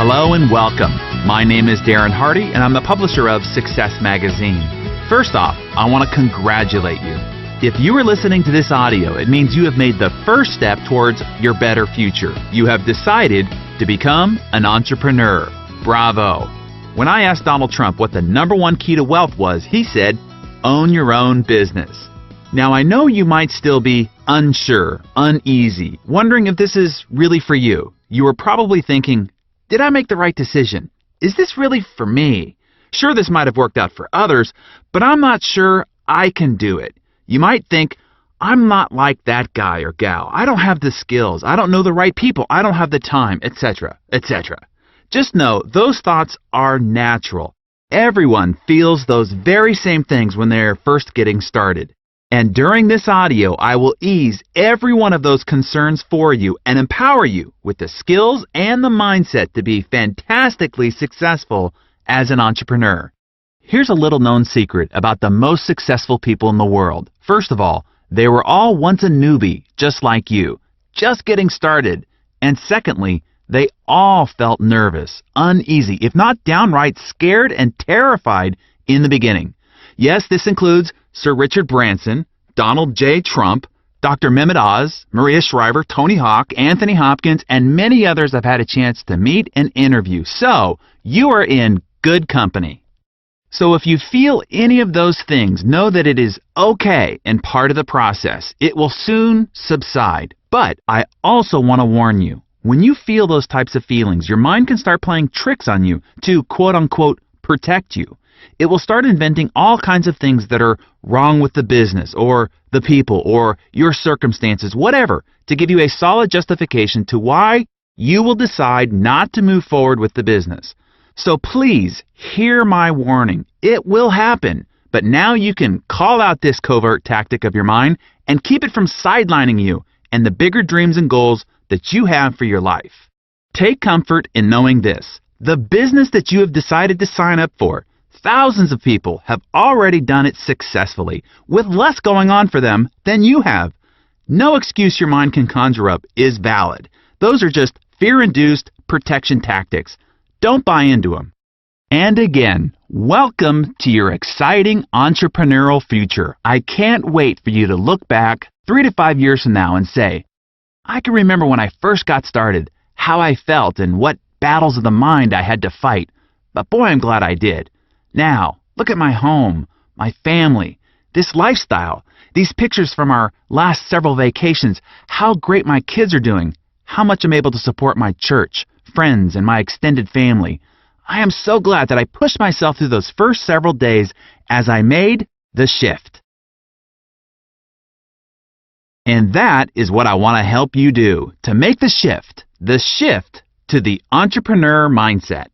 Hello and welcome. My name is Darren Hardy, and I'm the publisher of Success Magazine. First off, I want to congratulate you. If you are listening to this audio, it means you have made the first step towards your better future. You have decided to become an entrepreneur. Bravo. When I asked Donald Trump what the number one key to wealth was, he said, own your own business. Now, I know you might still be unsure, uneasy, wondering if this is really for you. You are probably thinking, did I make the right decision? Is this really for me? Sure, this might have worked out for others, but I'm not sure I can do it. You might think, I'm not like that guy or gal. I don't have the skills. I don't know the right people. I don't have the time, etc., etc. Just know those thoughts are natural. Everyone feels those very same things when they're first getting started. And during this audio, I will ease every one of those concerns for you and empower you with the skills and the mindset to be fantastically successful as an entrepreneur. Here's a little known secret about the most successful people in the world. First of all, they were all once a newbie, just like you, just getting started. And secondly, they all felt nervous, uneasy, if not downright scared and terrified in the beginning. Yes, this includes Sir Richard Branson, Donald J. Trump, Dr. Mehmet Oz, Maria Shriver, Tony Hawk, Anthony Hopkins, and many others I've had a chance to meet and interview. So, you are in good company. So if you feel any of those things, know that it is okay and part of the process. It will soon subside. But I also want to warn you, when you feel those types of feelings, your mind can start playing tricks on you to quote-unquote protect you. It will start inventing all kinds of things that are wrong with the business or the people or your circumstances, whatever, to give you a solid justification to why you will decide not to move forward with the business. So please hear my warning. It will happen, but now you can call out this covert tactic of your mind and keep it from sidelining you and the bigger dreams and goals that you have for your life. Take comfort in knowing this. The business that you have decided to sign up for, thousands of people have already done it successfully with less going on for them than you have. No excuse your mind can conjure up is valid. Those are just fear-induced protection tactics. Don't buy into them. And again, welcome to your exciting entrepreneurial future. I can't wait for you to look back 3 to 5 years from now and say, I can remember when I first got started, how I felt and what battles of the mind I had to fight. But boy, I'm glad I did. Now, look at my home, my family, this lifestyle, these pictures from our last several vacations, how great my kids are doing, how much I'm able to support my church, friends, and my extended family. I am so glad that I pushed myself through those first several days as I made the shift. And that is what I want to help you do, to make the shift to the entrepreneur mindset.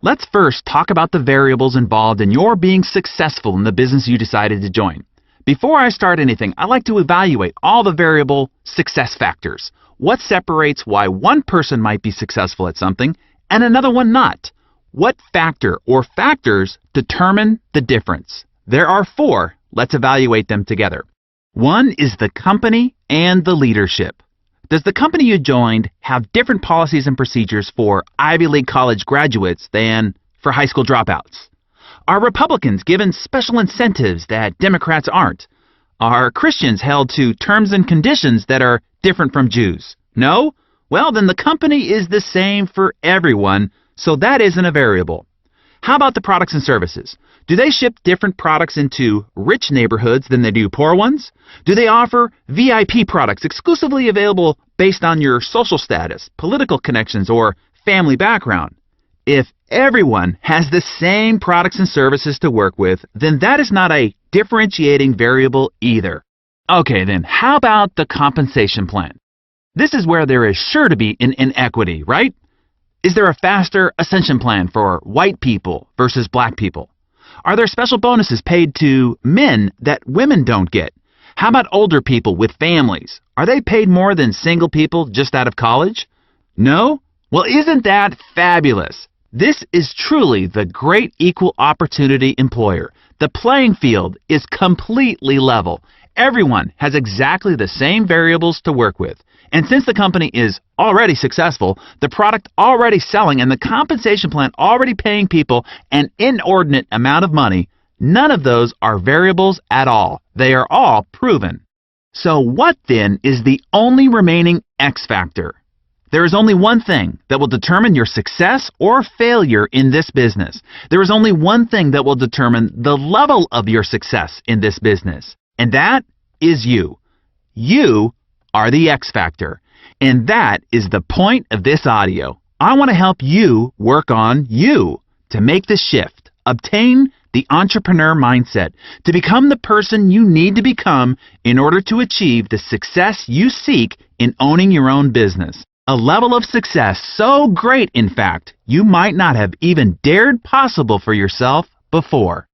Let's first talk about the variables involved in your being successful in the business you decided to join. Before I start anything, I like to evaluate all the variable success factors. What separates why one person might be successful at something and another one not? What factor or factors determine the difference? There are 4. Let's evaluate them together. 1 is the company and the leadership. Does the company you joined have different policies and procedures for Ivy League college graduates than for high school dropouts? Are Republicans given special incentives that Democrats aren't? Are Christians held to terms and conditions that are different from Jews? No? Well, then the company is the same for everyone, so that isn't a variable. How about the products and services? Do they ship different products into rich neighborhoods than they do poor ones? Do they offer VIP products exclusively available based on your social status, political connections, or family background? If everyone has the same products and services to work with, then that is not a differentiating variable either. Okay, then how about the compensation plan? This is where there is sure to be an inequity, right? Is there a faster ascension plan for white people versus black people? Are there special bonuses paid to men that women don't get? How about older people with families? Are they paid more than single people just out of college? No? Well, isn't that fabulous? This is truly the great equal opportunity employer. The playing field is completely level. Everyone has exactly the same variables to work with. And since the company is already successful, the product already selling, and the compensation plan already paying people an inordinate amount of money, none of those are variables at all. They are all proven. So what then is the only remaining X factor? There is only one thing that will determine your success or failure in this business. There is only one thing that will determine the level of your success in this business, and that is you. You are the X factor, and that is the point of this audio. I want to help you work on you to make the shift, obtain the entrepreneur mindset, to become the person you need to become in order to achieve the success you seek in owning your own business. A level of success so great, in fact, you might not have even dared possible for yourself before.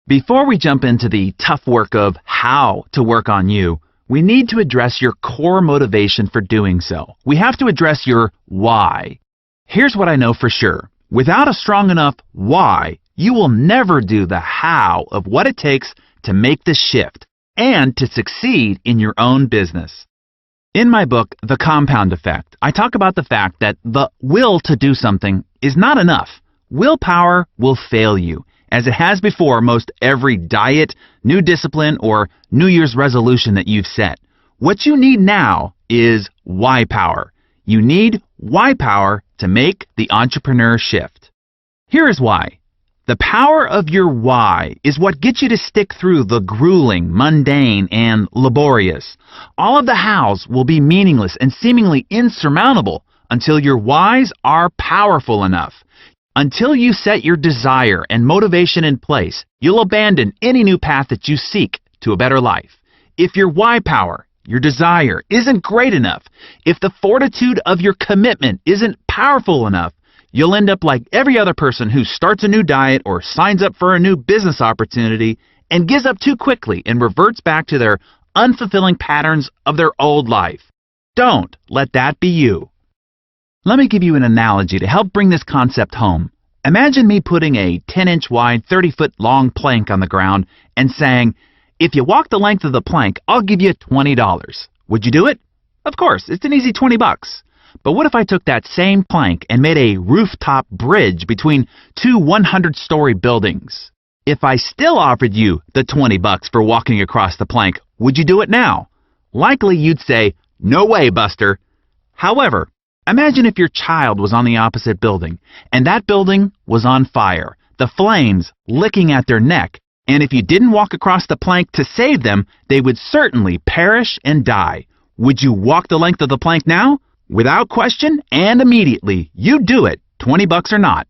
Before we jump into the tough work of how to work on you, we need to address your core motivation for doing so. We have to address your why. Here's what I know for sure. Without a strong enough why, you will never do the how of what it takes to make the shift and to succeed in your own business. In my book, The Compound Effect, I talk about the fact that the will to do something is not enough. Willpower will fail you, as it has before most every diet, new discipline, or New Year's resolution that you've set. What you need now is why power. You need why power to make the entrepreneur shift. Here is why. The power of your why is what gets you to stick through the grueling, mundane, and laborious. All of the hows will be meaningless and seemingly insurmountable until your whys are powerful enough. Until you set your desire and motivation in place, you'll abandon any new path that you seek to a better life. If your why power, your desire, isn't great enough, if the fortitude of your commitment isn't powerful enough, you'll end up like every other person who starts a new diet or signs up for a new business opportunity and gives up too quickly and reverts back to their unfulfilling patterns of their old life. Don't let that be you. Let me give you an analogy to help bring this concept home. Imagine me putting a 10-inch wide, 30-foot long plank on the ground and saying, if you walk the length of the plank, I'll give you $20. Would you do it? Of course, it's an easy $20. But what if I took that same plank and made a rooftop bridge between two 100-story buildings? If I still offered you the $20 for walking across the plank, would you do it now? Likely you'd say, no way, Buster. However, imagine if your child was on the opposite building, and that building was on fire, the flames licking at their neck, and if you didn't walk across the plank to save them, they would certainly perish and die. Would you walk the length of the plank now? Without question and immediately, you'd do it, $20 or not.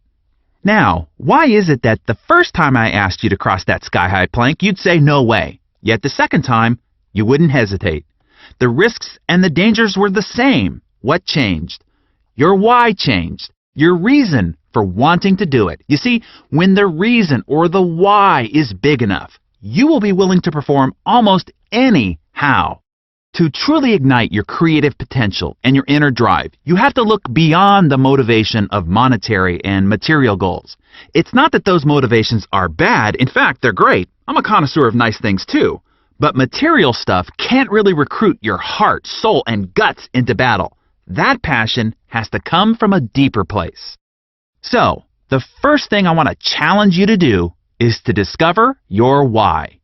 Now, why is it that the first time I asked you to cross that sky-high plank, you'd say no way, yet the second time, you wouldn't hesitate? The risks and the dangers were the same. What changed? Your why changed. Your reason for wanting to do it. You see, when the reason or the why is big enough, you will be willing to perform almost any how. To truly ignite your creative potential and your inner drive, you have to look beyond the motivation of monetary and material goals. It's not that those motivations are bad. In fact, they're great. I'm a connoisseur of nice things too. But material stuff can't really recruit your heart, soul, and guts into battle. That passion has to come from a deeper place. So, the first thing I want to challenge you to do is to discover your why.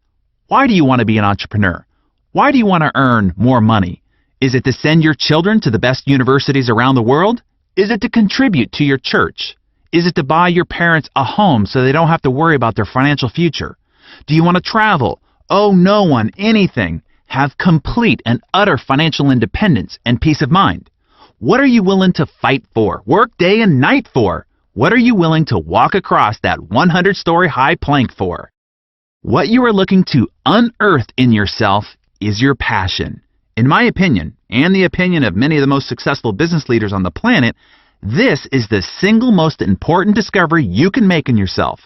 Why do you want to be an entrepreneur? Why do you want to earn more money? Is it to send your children to the best universities around the world? Is it to contribute to your church? Is it to buy your parents a home so they don't have to worry about their financial future? Do you want to travel? Owe no one anything? Have complete and utter financial independence and peace of mind? What are you willing to fight for? Work day and night for? What are you willing to walk across that 100-story high plank for? What you are looking to unearth in yourself is your passion. In my opinion, and the opinion of many of the most successful business leaders on the planet, this is the single most important discovery you can make in yourself,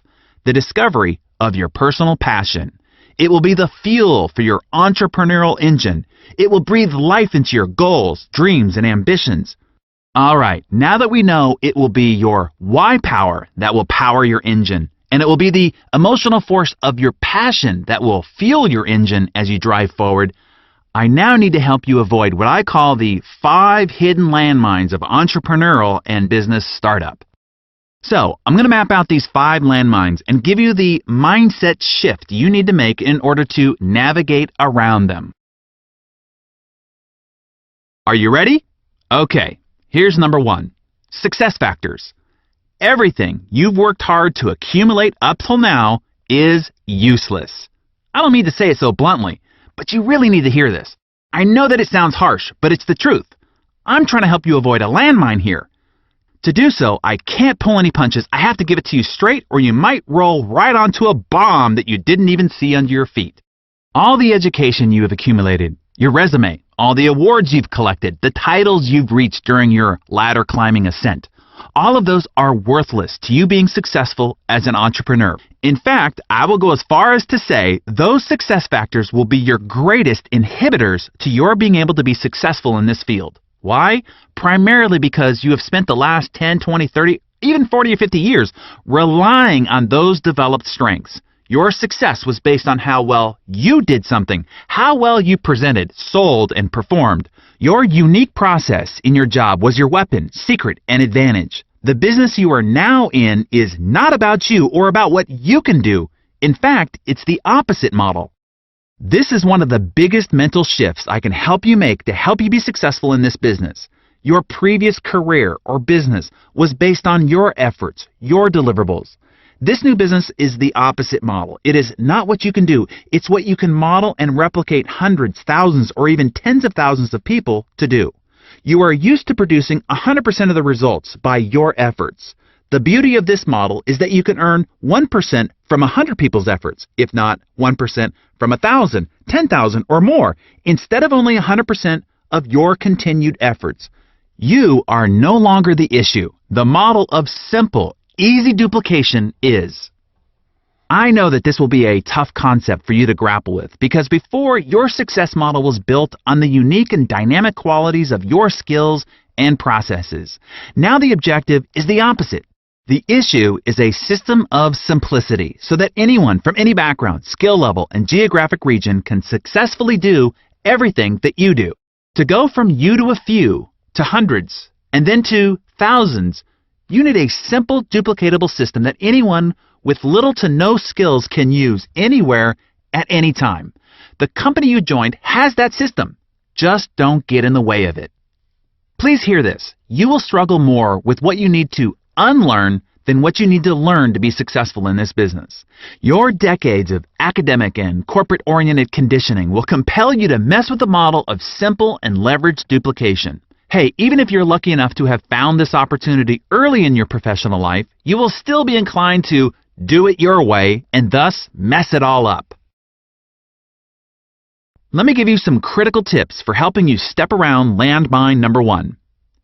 the discovery of your personal passion. It will be the fuel for your entrepreneurial engine. It will breathe life into your goals, dreams, and ambitions. All right, now that we know it will be your why power that will power your engine, and it will be the emotional force of your passion that will fuel your engine as you drive forward, I now need to help you avoid what I call the 5 hidden landmines of entrepreneurial and business startup. So, I'm going to map out these 5 landmines and give you the mindset shift you need to make in order to navigate around them. Are you ready? Okay, here's number 1. Success factors. Everything you've worked hard to accumulate up till now is useless. I don't mean to say it so bluntly, but you really need to hear this. I know that it sounds harsh, but it's the truth. I'm trying to help you avoid a landmine here. To do so, I can't pull any punches. I have to give it to you straight, or you might roll right onto a bomb that you didn't even see under your feet. All the education you have accumulated, your resume, all the awards you've collected, the titles you've reached during your ladder climbing ascent, all of those are worthless to you being successful as an entrepreneur. In fact, I will go as far as to say those success factors will be your greatest inhibitors to your being able to be successful in this field. Why? Primarily because you have spent the last 10, 20, 30, even 40 or 50 years relying on those developed strengths. Your success was based on how well you did something, how well you presented, sold, and performed. Your unique process in your job was your weapon, secret, and advantage. The business you are now in is not about you or about what you can do. In fact, it's the opposite model. This is one of the biggest mental shifts I can help you make to help you be successful in this business. Your previous career or business was based on your efforts, your deliverables. This new business is the opposite model. It is not what you can do. It's what you can model and replicate hundreds, thousands, or even tens of thousands of people to do. You are used to producing 100% of the results by your efforts. The beauty of this model is that you can earn 1% from 100 people's efforts, if not 1% from 1,000, 10,000, or more, instead of only 100% of your continued efforts. You are no longer the issue. The model of simple, easy duplication is. I know that this will be a tough concept for you to grapple with because before, your success model was built on the unique and dynamic qualities of your skills and processes. Now the objective is the opposite. The issue is a system of simplicity so that anyone from any background, skill level, and geographic region can successfully do everything that you do. To go from you to a few, to hundreds, and then to thousands, you need a simple, duplicatable system that anyone with little to no skills can use anywhere at any time. The company you joined has that system. Just don't get in the way of it. Please hear this. You will struggle more with what you need to unlearn than what you need to learn to be successful in this business. Your decades of academic and corporate-oriented conditioning will compel you to mess with the model of simple and leveraged duplication. Hey, even if you're lucky enough to have found this opportunity early in your professional life, you will still be inclined to do it your way and thus mess it all up. Let me give you some critical tips for helping you step around landmine number 1.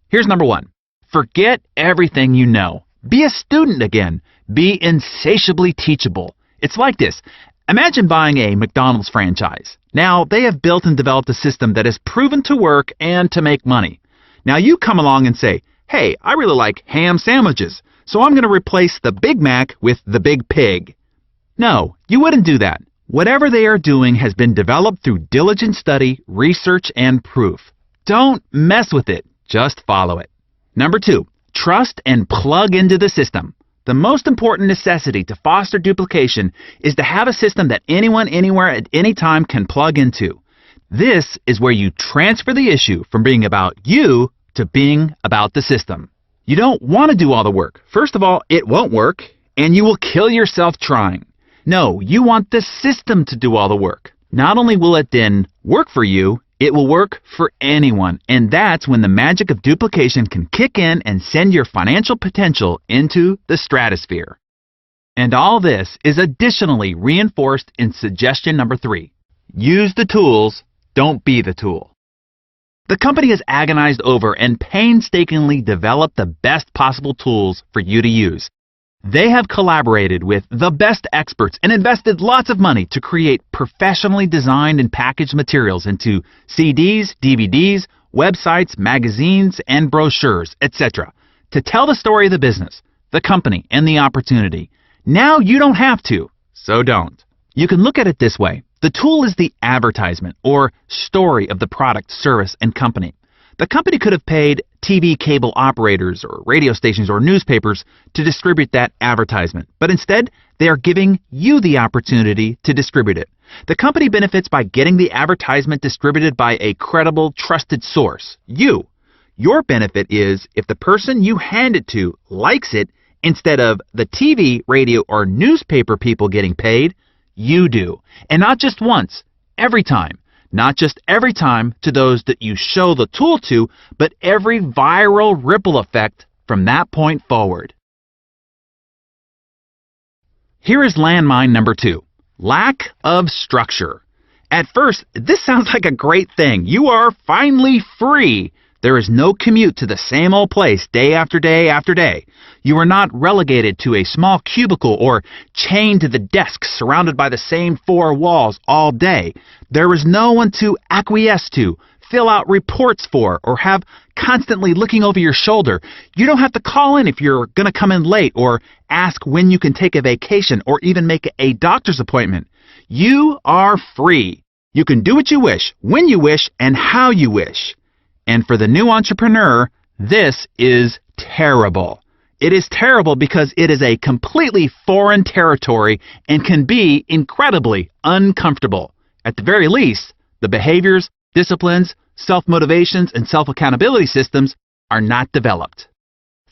Here's number 1. Forget everything you know. Be a student again. Be insatiably teachable. It's like this. Imagine buying a McDonald's franchise. Now, they have built and developed a system that is proven to work and to make money. Now, you come along and say, hey, I really like ham sandwiches, so I'm going to replace the Big Mac with the Big Pig. No, you wouldn't do that. Whatever they are doing has been developed through diligent study, research, and proof. Don't mess with it. Just follow it. Number 2, trust and plug into the system. The most important necessity to foster duplication is to have a system that anyone, anywhere, at any time can plug into. This is where you transfer the issue from being about you to being about the system. You don't want to do all the work. First of all, it won't work, and you will kill yourself trying. No, you want the system to do all the work. Not only will it then work for you, it will work for anyone, and that's when the magic of duplication can kick in and send your financial potential into the stratosphere. And all this is additionally reinforced in suggestion number 3. Use the tools, don't be the tool. The company has agonized over and painstakingly developed the best possible tools for you to use. They have collaborated with the best experts and invested lots of money to create professionally designed and packaged materials into CDs, DVDs, websites, magazines, and brochures, etc. to tell the story of the business, the company, and the opportunity. Now you don't have to, so don't. You can look at it this way. The tool is the advertisement or story of the product, service, and company. The company could have paid TV cable operators or radio stations or newspapers to distribute that advertisement, but instead they are giving you the opportunity to distribute it. The company benefits by getting the advertisement distributed by a credible, trusted source, you. Your benefit is if the person you hand it to likes it instead of the TV, radio, or newspaper people getting paid, you do. And not just once, every time. Not just every time to those that you show the tool to, but every viral ripple effect from that point forward. Here is landmine number 2. Lack of structure. At first, this sounds like a great thing. You are finally free. There is no commute to the same old place day after day after day. You are not relegated to a small cubicle or chained to the desk surrounded by the same 4 walls all day. There is no one to acquiesce to, fill out reports for, or have constantly looking over your shoulder. You don't have to call in if you're going to come in late or ask when you can take a vacation or even make a doctor's appointment. You are free. You can do what you wish, when you wish, and how you wish. And for the new entrepreneur, this is terrible. It is terrible because it is a completely foreign territory and can be incredibly uncomfortable. At the very least, the behaviors, disciplines, self-motivations, and self-accountability systems are not developed.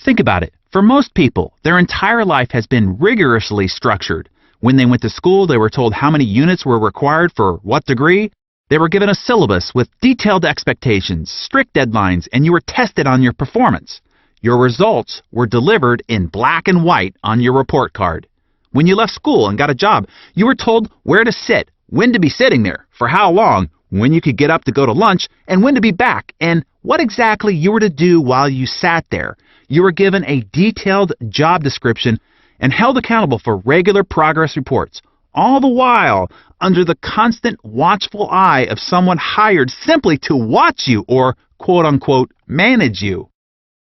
Think about it. For most people, their entire life has been rigorously structured. When they went to school, they were told how many units were required for what degree. They were given a syllabus with detailed expectations, strict deadlines, and you were tested on your performance. Your results were delivered in black and white on your report card. When you left school and got a job, you were told where to sit, when to be sitting there, for how long, when you could get up to go to lunch, and when to be back, and what exactly you were to do while you sat there. You were given a detailed job description and held accountable for regular progress reports, all the while under the constant watchful eye of someone hired simply to watch you or, quote-unquote, manage you.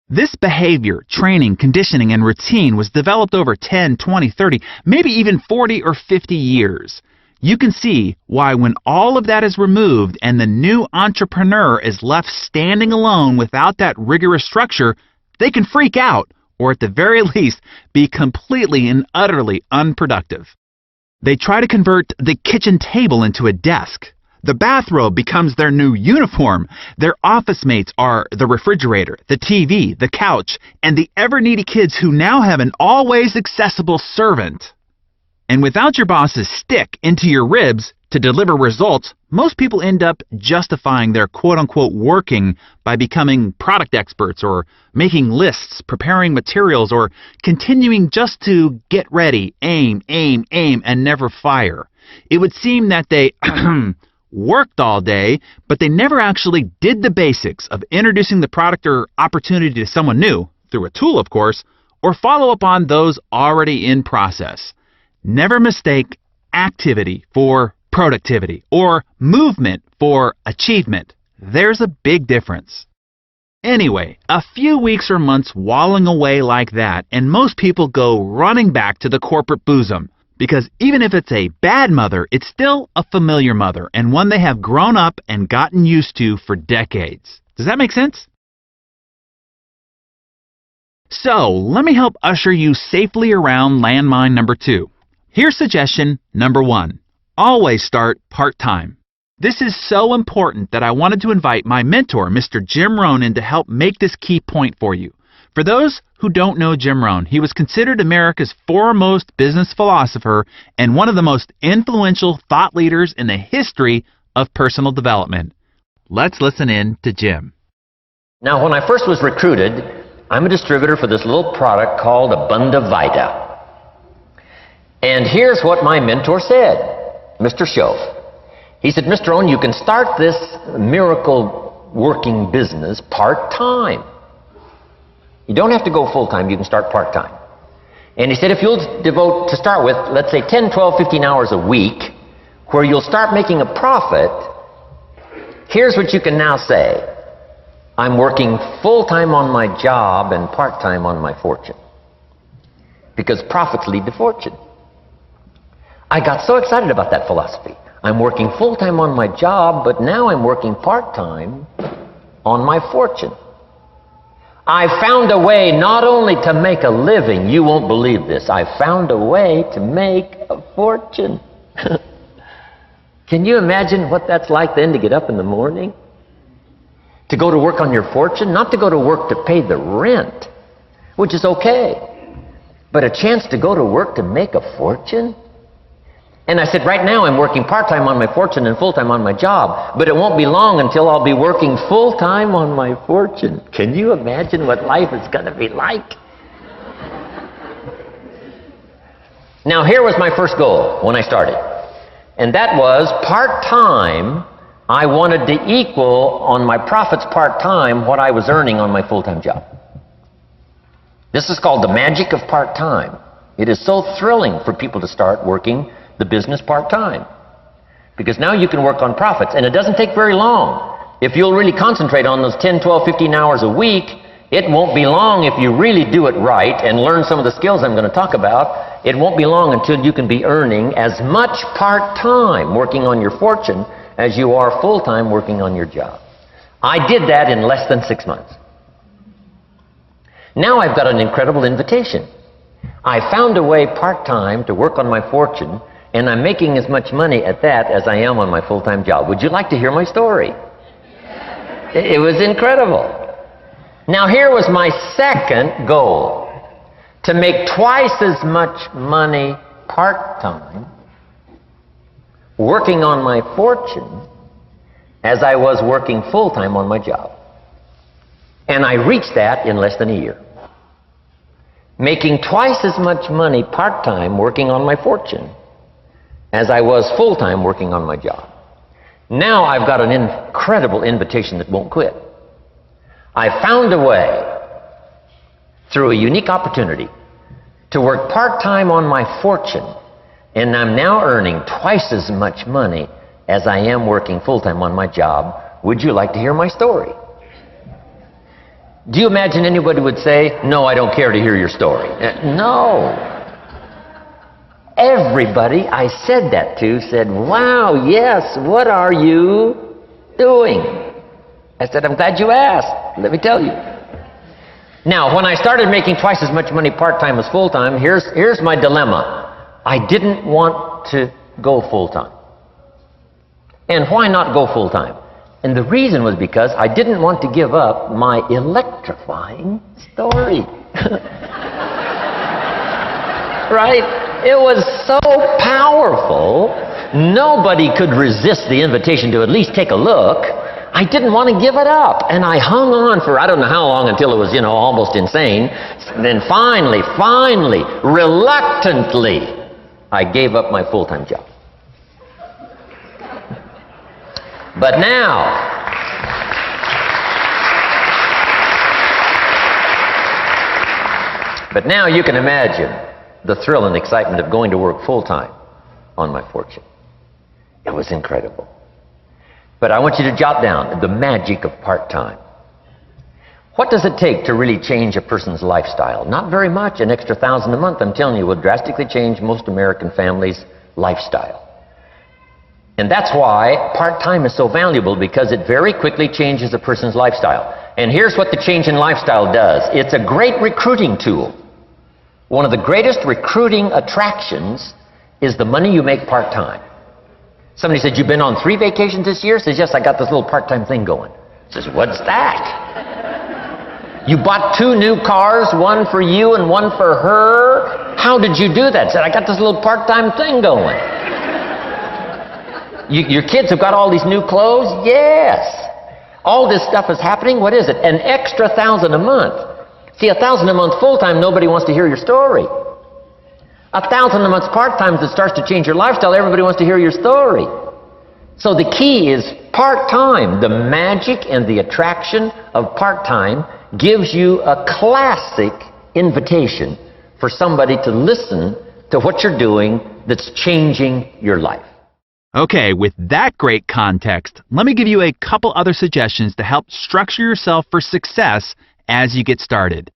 This behavior, training, conditioning, and routine was developed over 10, 20, 30, maybe even 40 or 50 years. You can see why when all of that is removed and the new entrepreneur is left standing alone without that rigorous structure, they can freak out, or at the very least, be completely and utterly unproductive. They try to convert the kitchen table into a desk. The bathrobe becomes their new uniform. Their office mates are the refrigerator, the TV, the couch, and the ever-needy kids who now have an always accessible servant. And without your boss's stick into your ribs to deliver results, most people end up justifying their quote-unquote working by becoming product experts or making lists, preparing materials, or continuing just to get ready, aim, and never fire. It would seem that they worked all day, but they never actually did the basics of introducing the product or opportunity to someone new, through a tool of course, or follow up on those already in process. Never mistake activity for productivity or movement for achievement. There's a big difference. Anyway, a few weeks or months wallowing away like that, and most people go running back to the corporate bosom. Because even if it's a bad mother, it's still a familiar mother and one they have grown up and gotten used to for decades. Does that make sense? So, let me help usher you safely around landmine number 2. Here's suggestion number 1. Always start part-time. This is so important that I wanted to invite my mentor, Mr. Jim Rohn, in to help make this key point for you. For those who don't know Jim Rohn, he was considered America's foremost business philosopher and one of the most influential thought leaders in the history of personal development. Let's listen in to Jim. Now, when I first was recruited, I'm a distributor for this little product called Abunda Vita. And here's what my mentor said, Mr. Schoaf. He said, Mr. Rohn, you can start this miracle working business part-time. You don't have to go full-time, you can start part-time. And he said, if you'll devote, to start with, let's say 10, 12, 15 hours a week, where you'll start making a profit, here's what you can now say. I'm working full-time on my job and part-time on my fortune. because profits lead to fortune. I got so excited about that philosophy. I'm working full-time on my job, but now I'm working part-time on my fortune. I found a way not only to make a living, you won't believe this, I found a way to make a fortune. Can you imagine what that's like then to get up in the morning? To go to work on your fortune? Not to go to work to pay the rent, which is okay, but a chance to go to work to make a fortune? And I said, right now I'm working part-time on my fortune and full-time on my job, but it won't be long until I'll be working full-time on my fortune. Can you imagine what life is going to be like? Now, here was my first goal when I started, and that was part-time. I wanted to equal on my profits part-time what I was earning on my full-time job. This is called the magic of part-time. It is so thrilling for people to start working the business part-time, because now you can work on profits, and it doesn't take very long. If you'll really concentrate on those 10, 12, 15 hours a week, it won't be long if you really do it right and learn some of the skills I'm going to talk about. It won't be long until you can be earning as much part-time working on your fortune as you are full-time working on your job. I did that in less than 6 months. Now I've got an incredible invitation. I found a way part-time to work on my fortune, and I'm making as much money at that as I am on my full-time job. Would you like to hear my story? It was incredible. Now here was my second goal, to make twice as much money part-time working on my fortune as I was working full-time on my job. And I reached that in less than a year. Making twice as much money part-time working on my fortune as I was full-time working on my job. Now I've got an incredible invitation that won't quit. I found a way, through a unique opportunity, to work part-time on my fortune, and I'm now earning twice as much money as I am working full-time on my job. Would you like to hear my story? Do you imagine anybody would say, no, I don't care to hear your story? No. Everybody I said that to said, wow, yes, what are you doing? I said, I'm glad you asked. Let me tell you. Now, when I started making twice as much money part-time as full-time, here's my dilemma. I didn't want to go full-time. And why not go full-time? And the reason was because I didn't want to give up my electrifying story. Right? It was so powerful, nobody could resist the invitation to at least take a look. I didn't want to give it up, and I hung on for I don't know how long until it was, almost insane. And then finally, reluctantly, I gave up my full-time job. But now you can imagine the thrill and excitement of going to work full-time on my fortune. It was incredible. But I want you to jot down the magic of part-time. What does it take to really change a person's lifestyle? Not very much. An extra $1,000 a month, I'm telling you, will drastically change most American families' lifestyle. And that's why part-time is so valuable, because it very quickly changes a person's lifestyle. And here's what the change in lifestyle does. It's a great recruiting tool. One of the greatest recruiting attractions is the money you make part-time. Somebody said, you've been on 3 vacations this year? Says, yes, I got this little part-time thing going. Says, what's that? You bought 2 new cars, one for you and one for her? How did you do that? Said, I got this little part-time thing going. Your kids have got all these new clothes? Yes. All this stuff is happening. What is it? An extra $1,000 a month. See, $1,000 a month full-time, nobody wants to hear your story. $1,000 a month part-time, that starts to change your lifestyle, everybody wants to hear your story. So the key is part-time. The magic and the attraction of part-time gives you a classic invitation for somebody to listen to what you're doing that's changing your life. Okay, with that great context, let me give you a couple other suggestions to help structure yourself for success as you get started.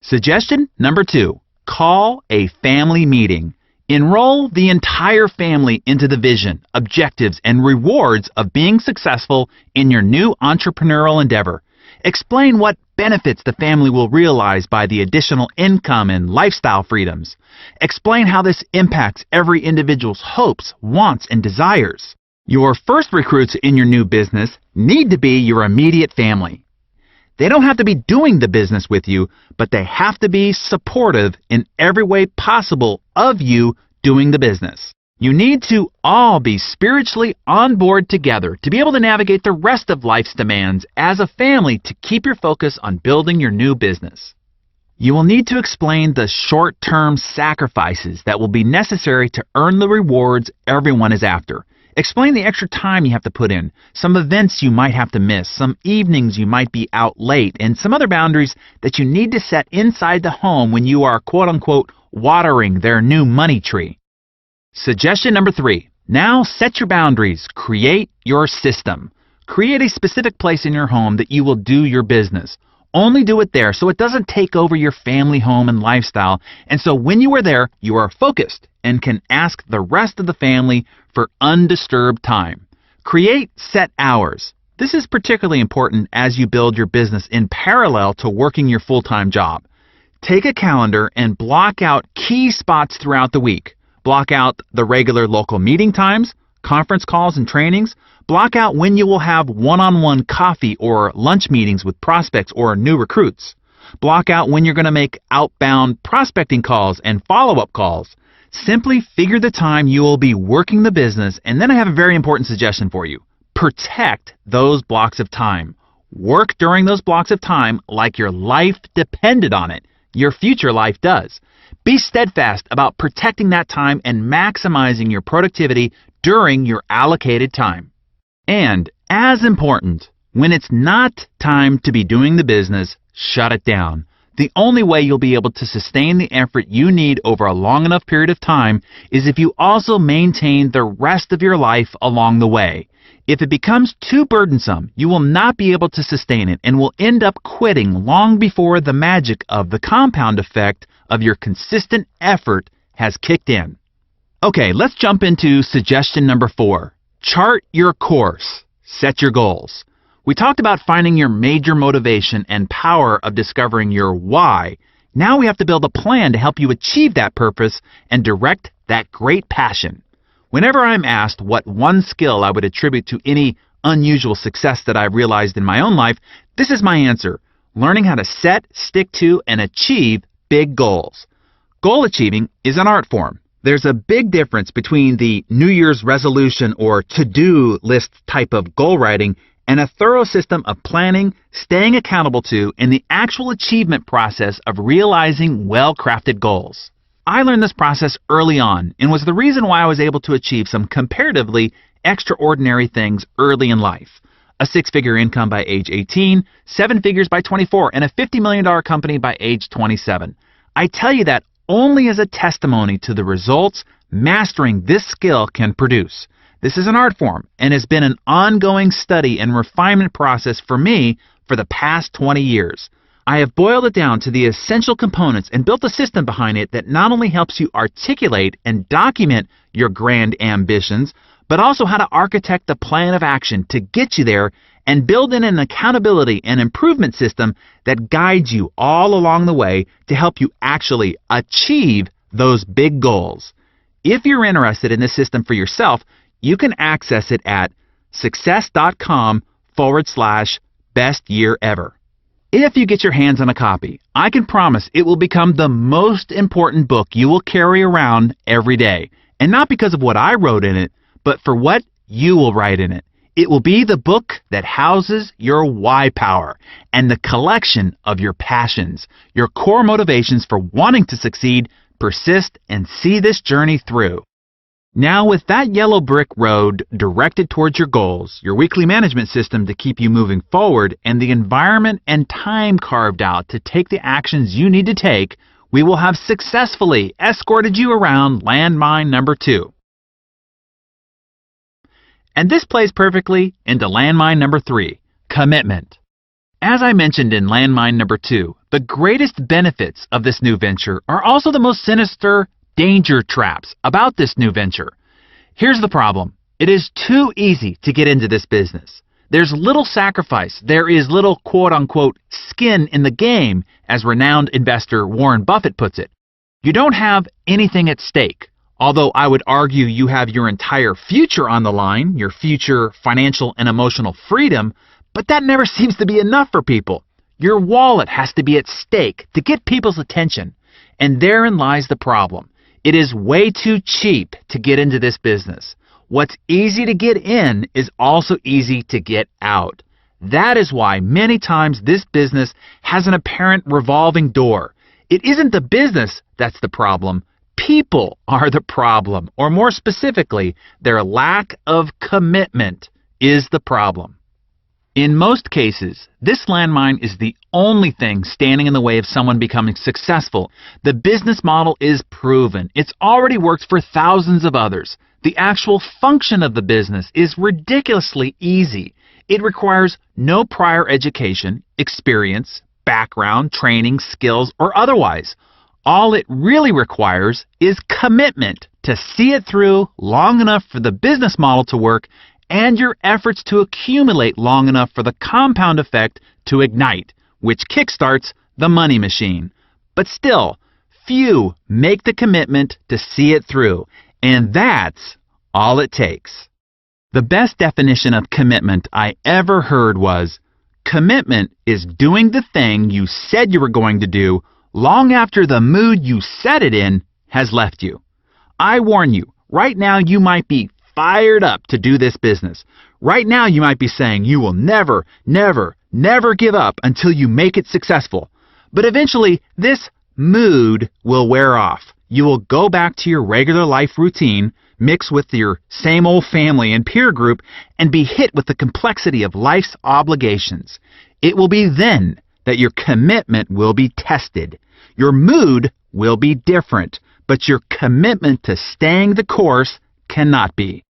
Suggestion number 2, Call a family meeting. Enroll the entire family into the vision, objectives, and rewards of being successful in your new entrepreneurial endeavor. Explain what benefits the family will realize by the additional income and lifestyle freedoms. Explain how this impacts every individual's hopes, wants, and desires. Your first recruits in your new business need to be your immediate family. They don't have to be doing the business with you, but they have to be supportive in every way possible of you doing the business. You need to all be spiritually on board together to be able to navigate the rest of life's demands as a family to keep your focus on building your new business. You will need to explain the short-term sacrifices that will be necessary to earn the rewards everyone is after. Explain the extra time you have to put in, some events you might have to miss, some evenings you might be out late, and some other boundaries that you need to set inside the home when you are quote-unquote watering their new money tree. Suggestion number 3. Now set your boundaries. Create your system. Create a specific place in your home that you will do your business. Only do it there so it doesn't take over your family home and lifestyle, and so when you are there, you are focused and can ask the rest of the family for undisturbed time. Create set hours. This is particularly important as you build your business in parallel to working your full-time job. Take a calendar and block out key spots throughout the week. Block out the regular local meeting times, conference calls and trainings. Block out when you will have one-on-one coffee or lunch meetings with prospects or new recruits. Block out when you're going to make outbound prospecting calls and follow-up calls. Simply figure the time you will be working the business, and then I have a very important suggestion for you. Protect those blocks of time. Work during those blocks of time like your life depended on it. Your future life does. Be steadfast about protecting that time and maximizing your productivity during your allocated time. And, as important, when it's not time to be doing the business, shut it down. The only way you'll be able to sustain the effort you need over a long enough period of time is if you also maintain the rest of your life along the way. If it becomes too burdensome, you will not be able to sustain it and will end up quitting long before the magic of the compound effect of your consistent effort has kicked in. Okay, let's jump into suggestion number 4. Chart your course. Set your goals. We talked about finding your major motivation and power of discovering your why. Now we have to build a plan to help you achieve that purpose and direct that great passion. Whenever I'm asked what one skill I would attribute to any unusual success that I've realized in my own life, this is my answer: learning how to set, stick to, and achieve big goals. Goal achieving is an art form. There's a big difference between the New Year's resolution or to-do list type of goal writing and a thorough system of planning, staying accountable to, and the actual achievement process of realizing well-crafted goals. I learned this process early on and was the reason why I was able to achieve some comparatively extraordinary things early in life. A 6-figure income by age 18, 7 figures by 24, and a $50 million company by age 27. I tell you that only as a testimony to the results mastering this skill can produce. This is an art form and has been an ongoing study and refinement process for me for the past 20 years. I have boiled it down to the essential components and built a system behind it that not only helps you articulate and document your grand ambitions, but also how to architect the plan of action to get you there and build in an accountability and improvement system that guides you all along the way to help you actually achieve those big goals. If you're interested in this system for yourself, you can access it at success.com/best-year-ever. If you get your hands on a copy, I can promise it will become the most important book you will carry around every day. And not because of what I wrote in it, but for what you will write in it. It will be the book that houses your why power and the collection of your passions, your core motivations for wanting to succeed, persist, and see this journey through. Now, with that yellow brick road directed towards your goals, your weekly management system to keep you moving forward, and the environment and time carved out to take the actions you need to take, we will have successfully escorted you around landmine number 2. And this plays perfectly into landmine number 3, commitment. As I mentioned in landmine number 2, The greatest benefits of this new venture are also the most sinister danger traps about this new venture. Here's the problem. It is too easy to get into this business. There's little sacrifice. There is little quote-unquote skin in the game, as renowned investor Warren Buffett puts it. You don't have anything at stake, although I would argue you have your entire future on the line, your future financial and emotional freedom, but that never seems to be enough for people. Your wallet has to be at stake to get people's attention, and therein lies the problem. It is way too cheap to get into this business. What's easy to get in is also easy to get out. That is why many times this business has an apparent revolving door. It isn't the business that's the problem. People are the problem, or more specifically, their lack of commitment is the problem. In most cases, this landmine is the only thing standing in the way of someone becoming successful. The business model is proven. It's already worked for thousands of others. The actual function of the business is ridiculously easy. It requires no prior education, experience, background, training, skills, or otherwise. All it really requires is commitment to see it through long enough for the business model to work and your efforts to accumulate long enough for the compound effect to ignite, which kickstarts the money machine. But still, few make the commitment to see it through, and that's all it takes. The best definition of commitment I ever heard was, commitment is doing the thing you said you were going to do long after the mood you set it in has left you. I warn you, right now you might be fired up to do this business. Right now you might be saying you will never, never, never give up until you make it successful. But eventually this mood will wear off. You will go back to your regular life routine, mix with your same old family and peer group, and be hit with the complexity of life's obligations. It will be then that your commitment will be tested. Your mood will be different, but your commitment to staying the course cannot be.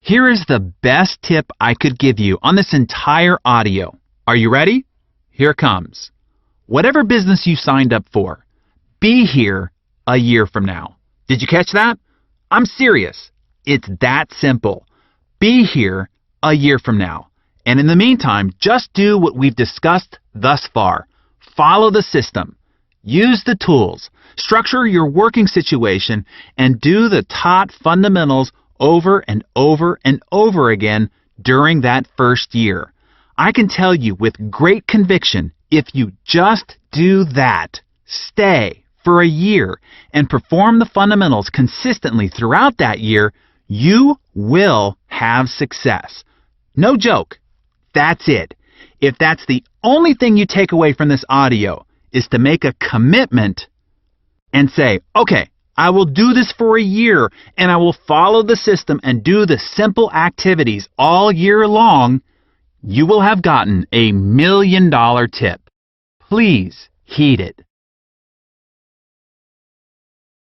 Here is the best tip I could give you on this entire audio. Are you ready? Here it comes. Whatever business you signed up for, be here a year from now. Did you catch that? I'm serious. It's that simple. Be here a year from now. And in the meantime, just do what we've discussed thus far. Follow the system. Use the tools. Structure your working situation and do the taught fundamentals over and over and over again during that first year. I can tell you with great conviction, if you just do that, stay for a year and perform the fundamentals consistently throughout that year, you will have success. No joke. That's it. If that's the only thing you take away from this audio is to make a commitment and say, okay, I will do this for a year and I will follow the system and do the simple activities all year long, you will have gotten a $1 million tip. Please heed it.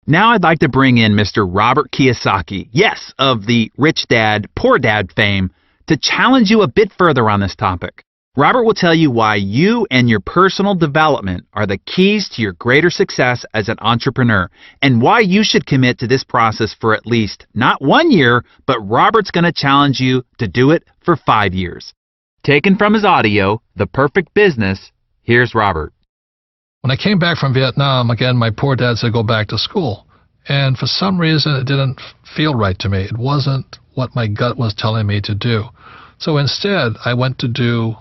Now I'd like to bring in Mr. Robert Kiyosaki, yes, of the Rich Dad, Poor Dad fame, to challenge you a bit further on this topic. Robert will tell you why you and your personal development are the keys to your greater success as an entrepreneur, and why you should commit to this process for at least not 1 year, but Robert's going to challenge you to do it for 5 years. Taken from his audio, The Perfect Business, here's Robert. When I came back from Vietnam, again, my poor dad said go back to school. And for some reason, it didn't feel right to me. It wasn't what my gut was telling me to do. So instead, I went to do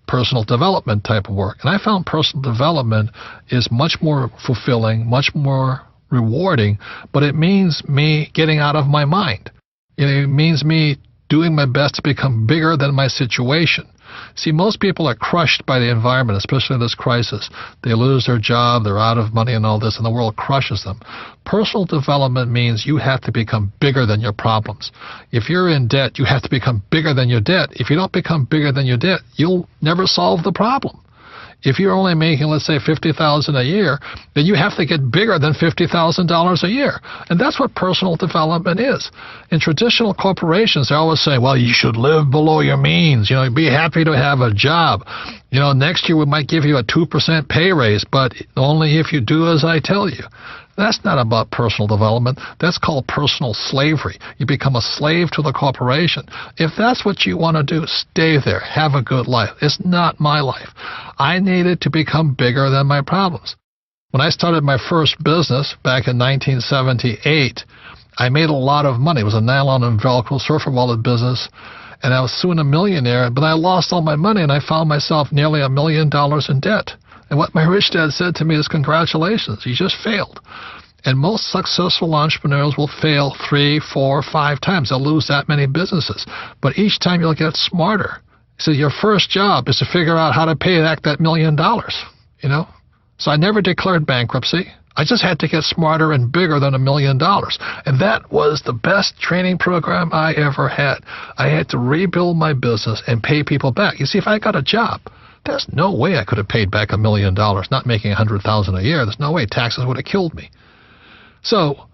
personal development type of work. And I found personal development is much more fulfilling, much more rewarding, but it means me getting out of my mind. It means me doing my best to become bigger than my situation. See, most people are crushed by the environment, especially in this crisis. They lose their job, they're out of money and all this, and the world crushes them. Personal development means you have to become bigger than your problems. If you're in debt, you have to become bigger than your debt. If you don't become bigger than your debt, you'll never solve the problem. If you're only making, let's say, $50,000 a year, then you have to get bigger than $50,000 a year. And that's what personal development is. In traditional corporations, they always say, well, you should live below your means. Be happy to have a job. Next year we might give you a 2% pay raise, but only if you do as I tell you. That's not about personal development. That's called personal slavery. You become a slave to the corporation. If that's what you want to do, stay there. Have a good life. It's not my life. I needed to become bigger than my problems. When I started my first business back in 1978, I made a lot of money. It was a nylon and Velcro surfer wallet business, and I was soon a millionaire, but I lost all my money, and I found myself nearly $1 million in debt. And what my rich dad said to me is, congratulations, you just failed. And most successful entrepreneurs will fail 3, 4, 5 times. They'll lose that many businesses. But each time you'll get smarter. So your first job is to figure out how to pay back that $1 million, So I never declared bankruptcy. I just had to get smarter and bigger than $1 million. And that was the best training program I ever had. I had to rebuild my business and pay people back. You see, if I got a job, there's no way I could have paid back $1 million, not making $100,000 a year. There's no way. Taxes would have killed me. So,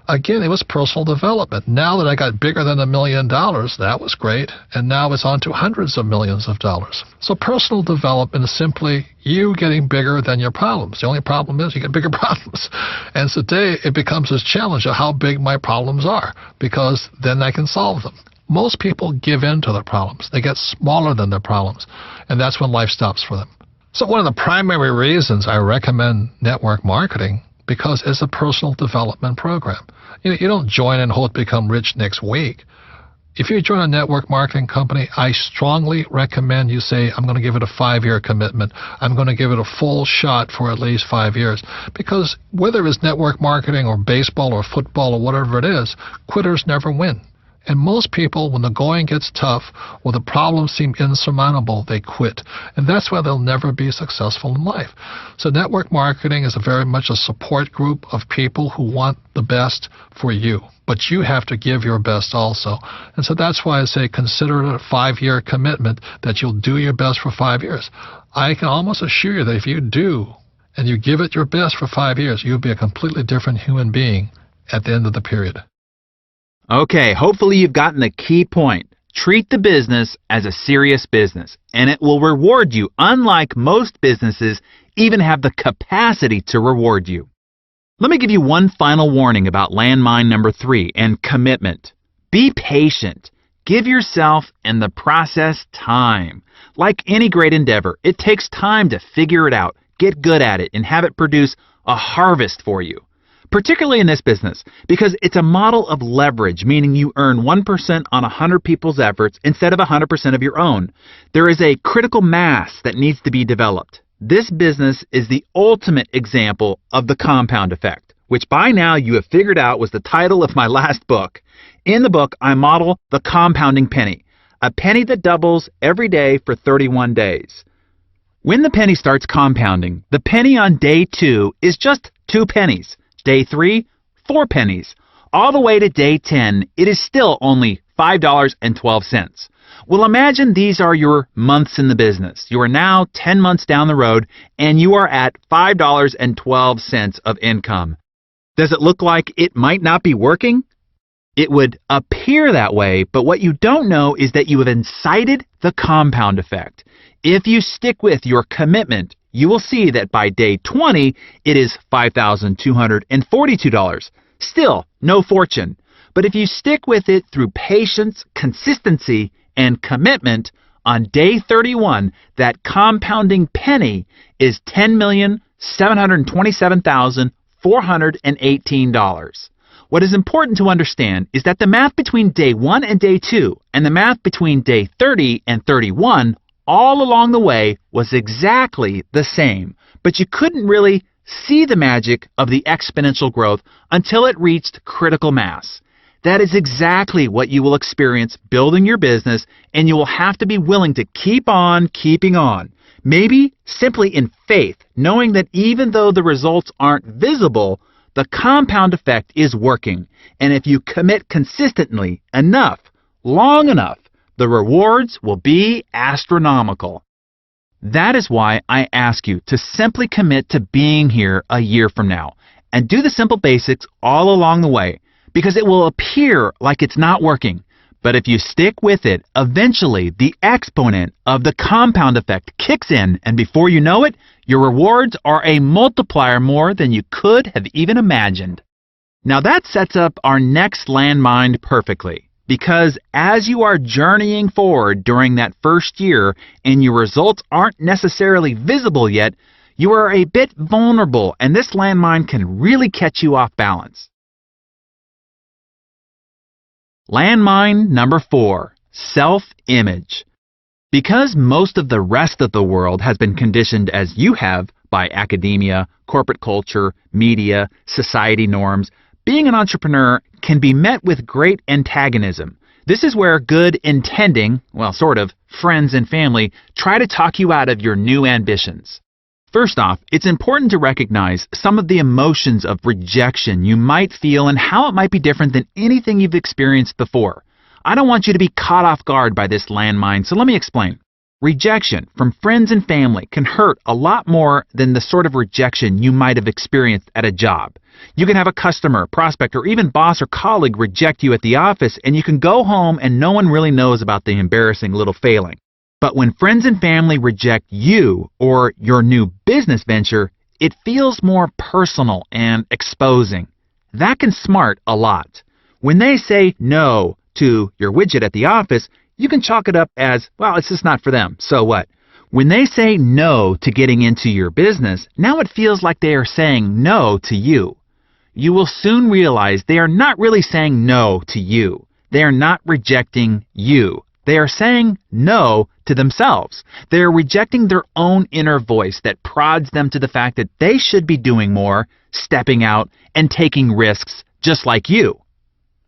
again, it was personal development. Now that I got bigger than $1 million, that was great. And now it's on to hundreds of millions of dollars. So personal development is simply you getting bigger than your problems. The only problem is you get bigger problems. And today it becomes this challenge of how big my problems are, because then I can solve them. Most people give in to their problems. They get smaller than their problems, and that's when life stops for them. So one of the primary reasons I recommend network marketing, because it's a personal development program. You don't join and hope to become rich next week. If you join a network marketing company, I strongly recommend you say, I'm going to give it a 5-year commitment. I'm going to give it a full shot for at least 5 years. Because whether it's network marketing or baseball or football or whatever it is, quitters never win. And most people, when the going gets tough or the problems seem insurmountable, they quit. And that's why they'll never be successful in life. So network marketing is very much a support group of people who want the best for you. But you have to give your best also. And so that's why I say consider it a 5-year commitment that you'll do your best for 5 years. I can almost assure you that if you do and you give it your best for 5 years, you'll be a completely different human being at the end of the period. Okay, hopefully you've gotten the key point. Treat the business as a serious business, and it will reward you, unlike most businesses even have the capacity to reward you. Let me give you one final warning about landmine number 3 and commitment. Be patient. Give yourself and the process time. Like any great endeavor, it takes time to figure it out, get good at it, and have it produce a harvest for you. Particularly in this business, because it's a model of leverage, meaning you earn 1% on 100 people's efforts instead of 100% of your own. There is a critical mass that needs to be developed. This business is the ultimate example of the compound effect, which by now you have figured out was the title of my last book. In the book, I model the compounding penny, a penny that doubles every day for 31 days. When the penny starts compounding, the penny on day 2 is just 2 pennies. Day 3, 4 pennies. All the way to day 10, it is still only $5.12. Well, imagine these are your months in the business. You are now 10 months down the road, and you are at $5.12 of income. Does it look like it might not be working? It would appear that way, but what you don't know is that you have incited the compound effect. If you stick with your commitment, you will see that by day 20, it is $5,242. Still, no fortune. But if you stick with it through patience, consistency, and commitment, on day 31, that compounding penny is $10,727,418. What is important to understand is that the math between day 1 and day 2 and the math between day 30 and 31 all along the way was exactly the same, but you couldn't really see the magic of the exponential growth until it reached critical mass. That is exactly what you will experience building your business, and you will have to be willing to keep on keeping on. Maybe simply in faith, knowing that even though the results aren't visible, the compound effect is working, and if you commit consistently enough, long enough, the rewards will be astronomical. That is why I ask you to simply commit to being here a year from now and do the simple basics all along the way, because it will appear like it's not working. But if you stick with it, eventually the exponent of the compound effect kicks in, and before you know it, your rewards are a multiplier more than you could have even imagined. Now that sets up our next landmine perfectly, because as you are journeying forward during that first year and your results aren't necessarily visible yet, you are a bit vulnerable, and this landmine can really catch you off balance. Landmine number 4, self-image. Because most of the rest of the world has been conditioned as you have by academia, corporate culture, media, society norms, being an entrepreneur can be met with great antagonism. This is where good intending, well, sort of, friends and family try to talk you out of your new ambitions. First off, it's important to recognize some of the emotions of rejection you might feel and how it might be different than anything you've experienced before. I don't want you to be caught off guard by this landmine, so let me explain. Rejection from friends and family can hurt a lot more than the sort of rejection you might have experienced at a job. You can have a customer, prospect, or even boss or colleague reject you at the office, and you can go home and no one really knows about the embarrassing little failing. But when friends and family reject you or your new business venture, it feels more personal and exposing. That can smart a lot. When they say no to your widget at the office, you can chalk it up as, well, it's just not for them, so what? When they say no to getting into your business, now it feels like they are saying no to you. You will soon realize they are not really saying no to you. They are not rejecting you. They are saying no to themselves. They are rejecting their own inner voice that prods them to the fact that they should be doing more, stepping out, and taking risks just like you.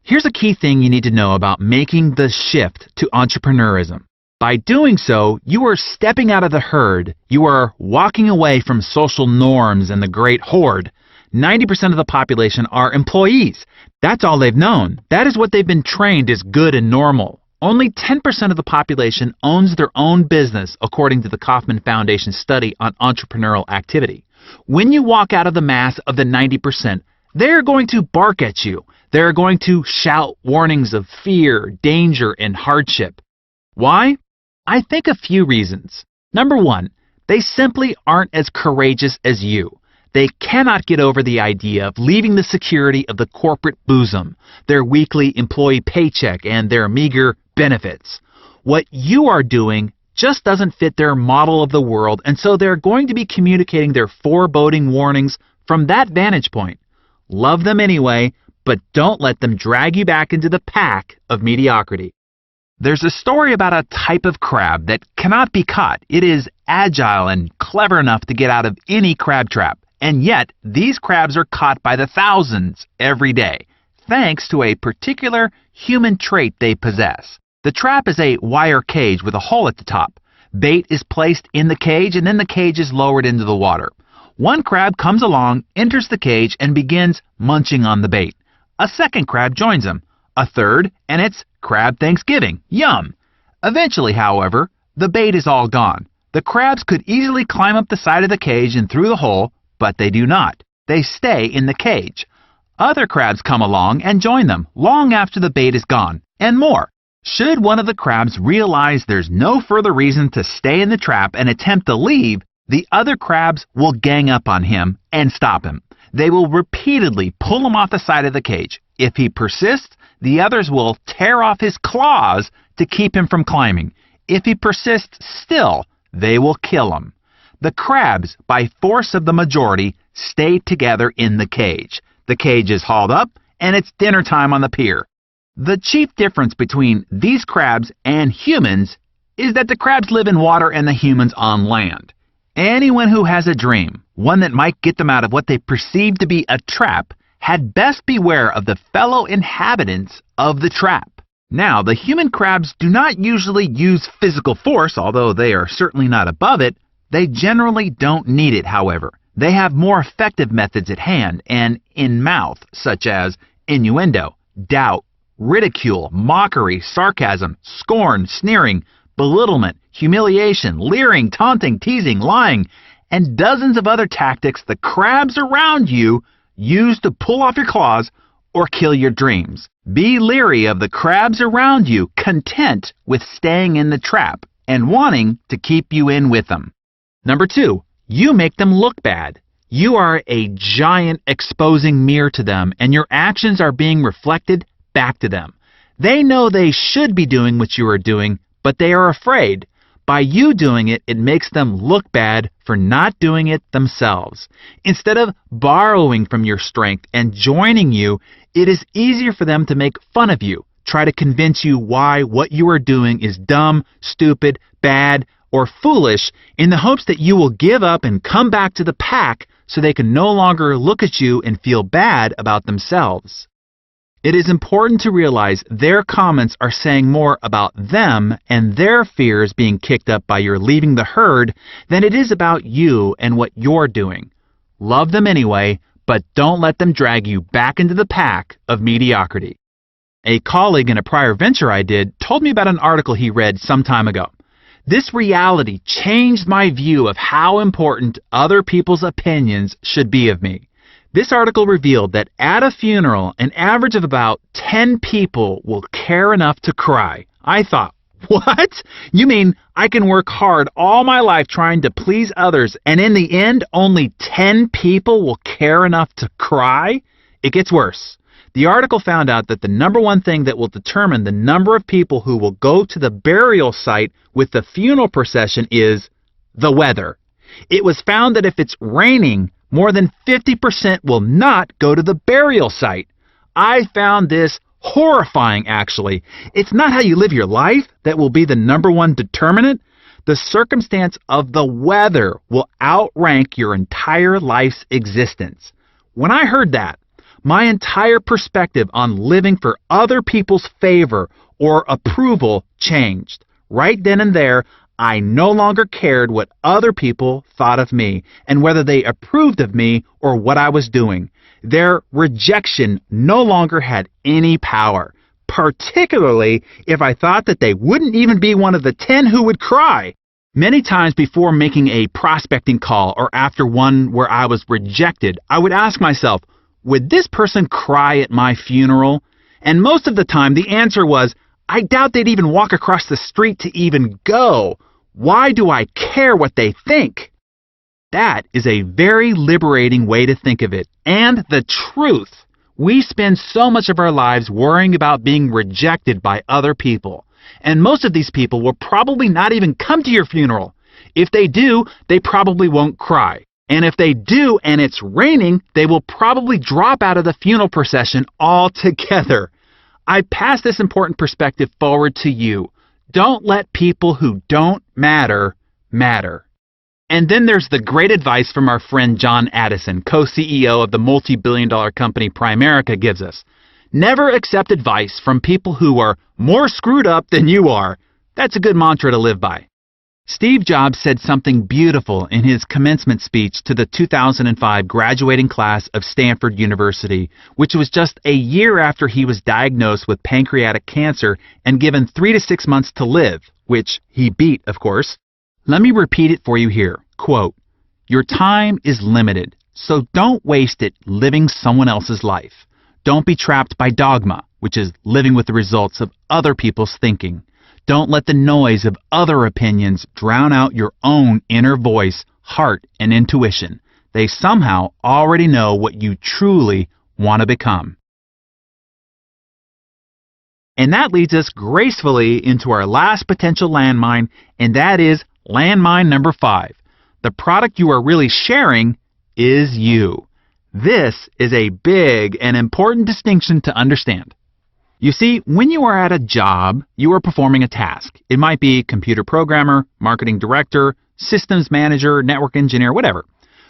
Here's a key thing you need to know about making the shift to entrepreneurism. By doing so, you are stepping out of the herd. You are walking away from social norms and the great horde. 90% of the population are employees. That's all they've known. That is what they've been trained as good and normal. Only 10% of the population owns their own business, according to the Kauffman Foundation study on entrepreneurial activity. When you walk out of the mass of the 90%, they're going to bark at you. They're going to shout warnings of fear, danger, and hardship. Why? I think a few reasons. Number one, they simply aren't as courageous as you. They cannot get over the idea of leaving the security of the corporate bosom, their weekly employee paycheck, and their meager benefits. What you are doing just doesn't fit their model of the world, and so they're going to be communicating their foreboding warnings from that vantage point. Love them anyway, but don't let them drag you back into the pack of mediocrity. There's a story about a type of crab that cannot be caught. It is agile and clever enough to get out of any crab trap. And yet, these crabs are caught by the thousands every day, thanks to a particular human trait they possess. The trap is a wire cage with a hole at the top. Bait is placed in the cage, and then the cage is lowered into the water. One crab comes along, enters the cage, and begins munching on the bait. A second crab joins him. A third, and it's Crab Thanksgiving. Yum! Eventually, however, the bait is all gone. The crabs could easily climb up the side of the cage and through the hole, but they do not. They stay in the cage. Other crabs come along and join them long after the bait is gone, and more. Should one of the crabs realize there's no further reason to stay in the trap and attempt to leave, the other crabs will gang up on him and stop him. They will repeatedly pull him off the side of the cage. If he persists, the others will tear off his claws to keep him from climbing. If he persists still, they will kill him. The crabs, by force of the majority, stay together in the cage. The cage is hauled up, and it's dinner time on the pier. The chief difference between these crabs and humans is that the crabs live in water and the humans on land. Anyone who has a dream, one that might get them out of what they perceive to be a trap, had best beware of the fellow inhabitants of the trap. Now, the human crabs do not usually use physical force, although they are certainly not above it. They generally don't need it, however. They have more effective methods at hand and in mouth, such as innuendo, doubt, ridicule, mockery, sarcasm, scorn, sneering, belittlement, humiliation, leering, taunting, teasing, lying, and dozens of other tactics the crabs around you use to pull off your claws or kill your dreams. Be leery of the crabs around you, content with staying in the trap and wanting to keep you in with them. Number 2, you make them look bad. You are a giant exposing mirror to them, and your actions are being reflected back to them. They know they should be doing what you are doing, but they are afraid. By you doing it, it makes them look bad for not doing it themselves. Instead of borrowing from your strength and joining you, it is easier for them to make fun of you, try to convince you why what you are doing is dumb, stupid, bad, or foolish, in the hopes that you will give up and come back to the pack so they can no longer look at you and feel bad about themselves. It is important to realize their comments are saying more about them and their fears being kicked up by your leaving the herd than it is about you and what you're doing. Love them anyway, but don't let them drag you back into the pack of mediocrity. A colleague in a prior venture I did told me about an article he read some time ago. This reality changed my view of how important other people's opinions should be of me. This article revealed that at a funeral, an average of about 10 people will care enough to cry. I thought, what? You mean I can work hard all my life trying to please others, and in the end, only 10 people will care enough to cry? It gets worse. The article found out that the number one thing that will determine the number of people who will go to the burial site with the funeral procession is the weather. It was found that if it's raining, more than 50% will not go to the burial site. I found this horrifying, actually. It's not how you live your life that will be the number one determinant. The circumstance of the weather will outrank your entire life's existence. When I heard that, my entire perspective on living for other people's favor or approval changed. Right then and there, I no longer cared what other people thought of me and whether they approved of me or what I was doing. Their rejection no longer had any power, particularly if I thought that they wouldn't even be one of the 10 who would cry. Many times before making a prospecting call or after one where I was rejected, I would ask myself, would this person cry at my funeral? And most of the time the answer was, I doubt they'd even walk across the street to even go. Why do I care what they think? That is a very liberating way to think of it. And the truth. We spend so much of our lives worrying about being rejected by other people. And most of these people will probably not even come to your funeral. If they do, they probably won't cry. And if they do and it's raining, they will probably drop out of the funeral procession altogether. I pass this important perspective forward to you. Don't let people who don't matter, matter. And then there's the great advice from our friend John Addison, co-CEO of the multi-billion-dollar company Primerica, gives us. Never accept advice from people who are more screwed up than you are. That's a good mantra to live by. Steve Jobs said something beautiful in his commencement speech to the 2005 graduating class of Stanford University, which was just a year after he was diagnosed with pancreatic cancer and given 3 to 6 months to live, which he beat, of course. Let me repeat it for you here. Quote, "Your time is limited, so don't waste it living someone else's life. Don't be trapped by dogma, which is living with the results of other people's thinking. Don't let the noise of other opinions drown out your own inner voice, heart, and intuition. They somehow already know what you truly want to become." And that leads us gracefully into our last potential landmine, and that is landmine number 5. The product you are really sharing is you. This is a big and important distinction to understand. You see, when you are at a job, you are performing a task. It might be computer programmer, marketing director, systems manager, network engineer, whatever.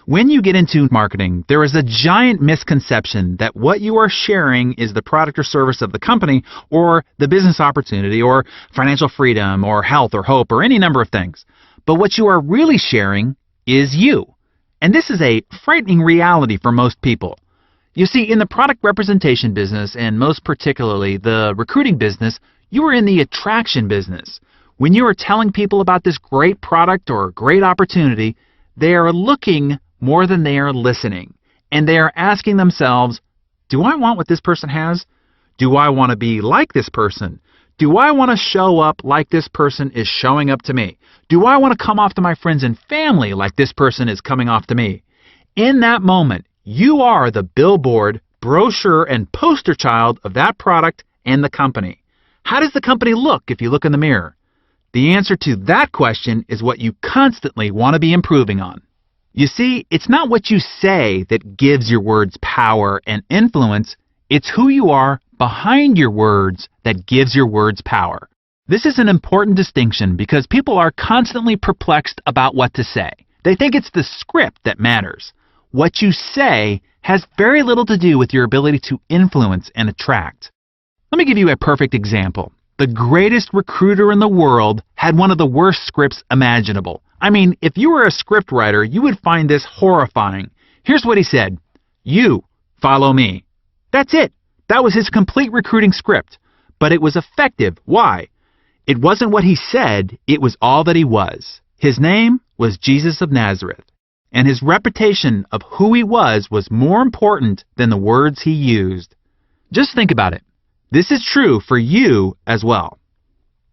When you get into marketing, there is a giant misconception that what you are sharing is the product or service of the company or the business opportunity or financial freedom or health or hope or any number of things. But what you are really sharing is you. And this is a frightening reality for most people. You see, in the product representation business, and most particularly the recruiting business, you are in the attraction business. When you are telling people about this great product or great opportunity, they are looking more than they are listening. And they are asking themselves, do I want what this person has? Do I want to be like this person? Do I want to show up like this person is showing up to me? Do I want to come off to my friends and family like this person is coming off to me? In that moment, you are the billboard, brochure, and poster child of that product and the company. How does the company look if you look in the mirror? The answer to that question is what you constantly want to be improving on. You see, it's not what you say that gives your words power and influence. It's who you are behind your words that gives your words power. This is an important distinction because people are constantly perplexed about what to say. They think it's the script that matters. What you say has very little to do with your ability to influence and attract. Let me give you a perfect example. The greatest recruiter in the world had one of the worst scripts imaginable. I mean, if you were a script writer, you would find this horrifying. Here's what he said. You follow me. That's it. That was his complete recruiting script. But it was effective. Why? It wasn't what he said. It was all that he was. His name was Jesus of Nazareth. And his reputation of who he was more important than the words he used. Just think about it. This is true for you as well.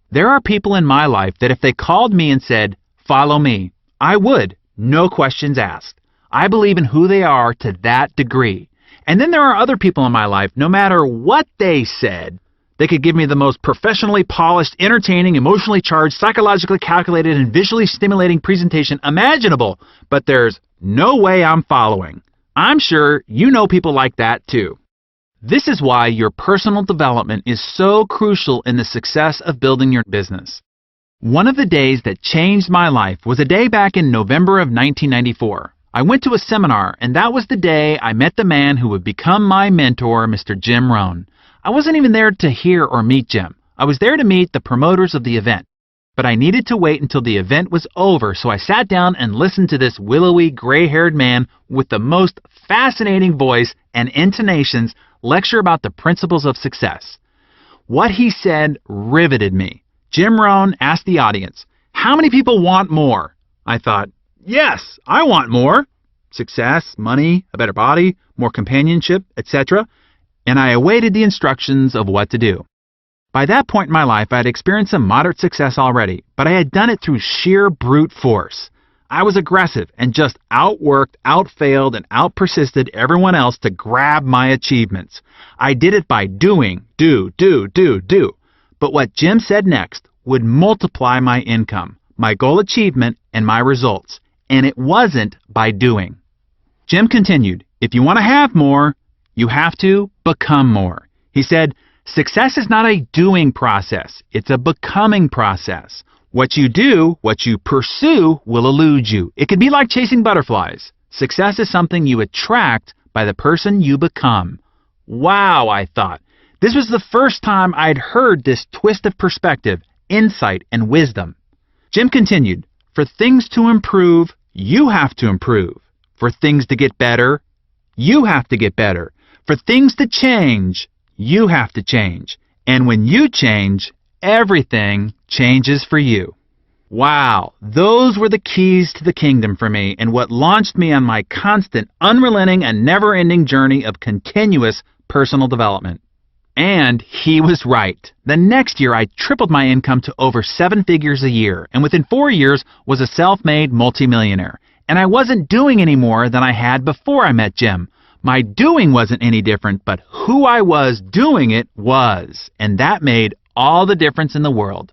There are people in my life that if they called me and said, follow me, I would, no questions asked. I believe in who they are to that degree. And then there are other people in my life, no matter what they said, they could give me the most professionally polished, entertaining, emotionally charged, psychologically calculated, and visually stimulating presentation imaginable, but there's no way I'm following. I'm sure you know people like that too. This is why your personal development is so crucial in the success of building your business. One of the days that changed my life was a day back in November of 1994. I went to a seminar, and that was the day I met the man who would become my mentor, Mr. Jim Rohn. I wasn't even there to hear or meet Jim. I was there to meet the promoters of the event. But I needed to wait until the event was over, so I sat down and listened to this willowy, gray-haired man with the most fascinating voice and intonations lecture about the principles of success. What he said riveted me. Jim Rohn asked the audience, how many people want more? I thought, yes, I want more. Success, money, a better body, more companionship, etc. And I awaited the instructions of what to do. By that point in my life, I had experienced some moderate success already, but I had done it through sheer brute force. I was aggressive and just outworked, outfailed, and outpersisted everyone else to grab my achievements. I did it by doing, do. But what Jim said next would multiply my income, my goal achievement, and my results. And it wasn't by doing. Jim continued, if you want to have more, you have to become more. He said, success is not a doing process. It's a becoming process. What you do, what you pursue, will elude you. It could be like chasing butterflies. Success is something you attract by the person you become. Wow, I thought. This was the first time I'd heard this twist of perspective, insight, and wisdom. Jim continued, for things to improve, you have to improve. For things to get better, you have to get better. For things to change, you have to change. And when you change, everything changes for you. Wow, those were the keys to the kingdom for me and what launched me on my constant, unrelenting, and never-ending journey of continuous personal development. And he was right. The next year, I tripled my income to over 7 figures a year, and within 4 years was a self-made multimillionaire. And I wasn't doing any more than I had before I met Jim. My doing wasn't any different, but who I was doing it was, and that made all the difference in the world.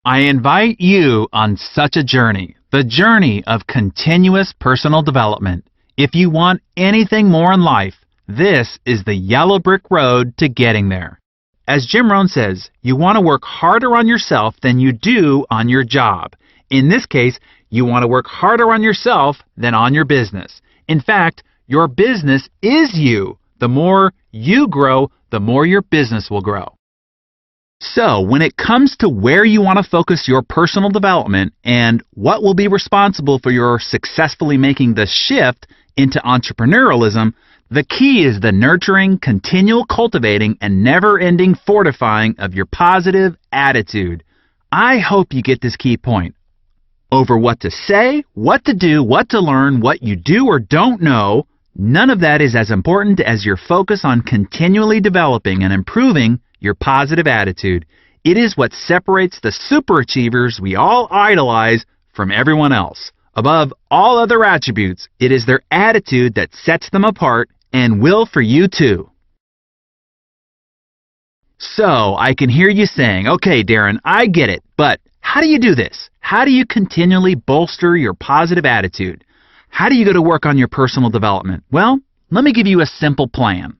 I invite you on such a journey, the journey of continuous personal development. If you want anything more in life, this is the yellow brick road to getting there. As Jim Rohn says, you want to work harder on yourself than you do on your job. In this case, you want to work harder on yourself than on your business. In fact, your business is you. The more you grow, the more your business will grow. So, when it comes to where you want to focus your personal development and what will be responsible for your successfully making the shift into entrepreneurialism, the key is the nurturing, continual cultivating, and never-ending fortifying of your positive attitude. I hope you get this key point. Over what to say, what to do, what to learn, what you do or don't know, none of that is as important as your focus on continually developing and improving your positive attitude. It is what separates the superachievers we all idolize from everyone else. Above all other attributes, it is their attitude that sets them apart and will for you too. So, I can hear you saying, okay, Darren, I get it, but how do you do this? How do you continually bolster your positive attitude? How do you go to work on your personal development? Well, let me give you a simple plan.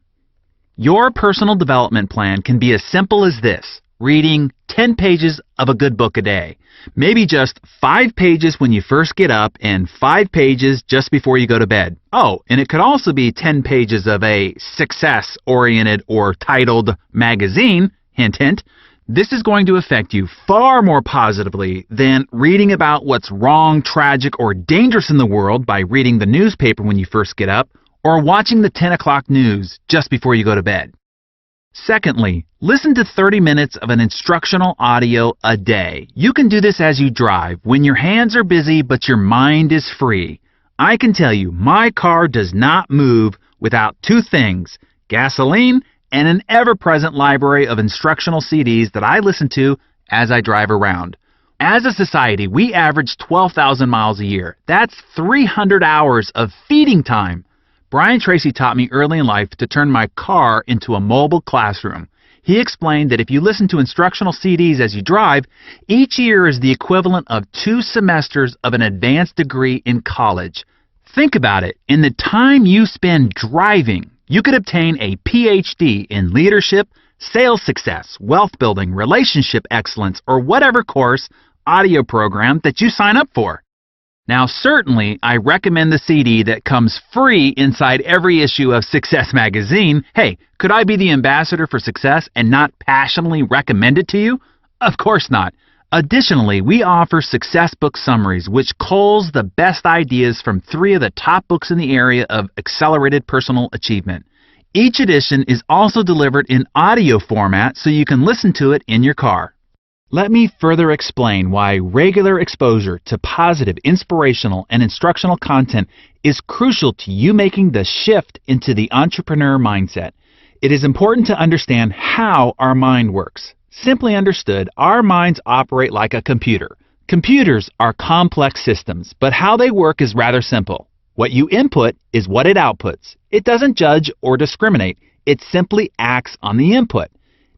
Your personal development plan can be as simple as this: reading 10 pages of a good book a day. Maybe just 5 pages when you first get up and 5 pages just before you go to bed. Oh, and it could also be 10 pages of a success-oriented or titled magazine, hint, hint. This is going to affect you far more positively than reading about what's wrong, tragic, or dangerous in the world by reading the newspaper when you first get up or watching the 10 o'clock news just before you go to bed. Secondly, listen to 30 minutes of an instructional audio a day. You can do this as you drive, when your hands are busy but your mind is free. I can tell you, my car does not move without 2 things: gasoline and an ever-present library of instructional CDs that I listen to as I drive around. As a society, we average 12,000 miles a year. That's 300 hours of feeding time. Brian Tracy taught me early in life to turn my car into a mobile classroom. He explained that if you listen to instructional CDs as you drive, each year is the equivalent of 2 semesters of an advanced degree in college. Think about it. In the time you spend driving, you could obtain a PhD in leadership, sales success, wealth building, relationship excellence, or whatever course, audio program that you sign up for. Now, certainly, I recommend the CD that comes free inside every issue of Success Magazine. Hey, could I be the ambassador for success and not passionately recommend it to you? Of course not. Additionally, we offer success book summaries, which culls the best ideas from 3 of the top books in the area of accelerated personal achievement. Each edition is also delivered in audio format so you can listen to it in your car. Let me further explain why regular exposure to positive, inspirational, and instructional content is crucial to you making the shift into the entrepreneur mindset. It is important to understand how our mind works. Simply understood, our minds operate like a computer. Computers are complex systems, but how they work is rather simple. What you input is what it outputs. It doesn't judge or discriminate. It simply acts on the input.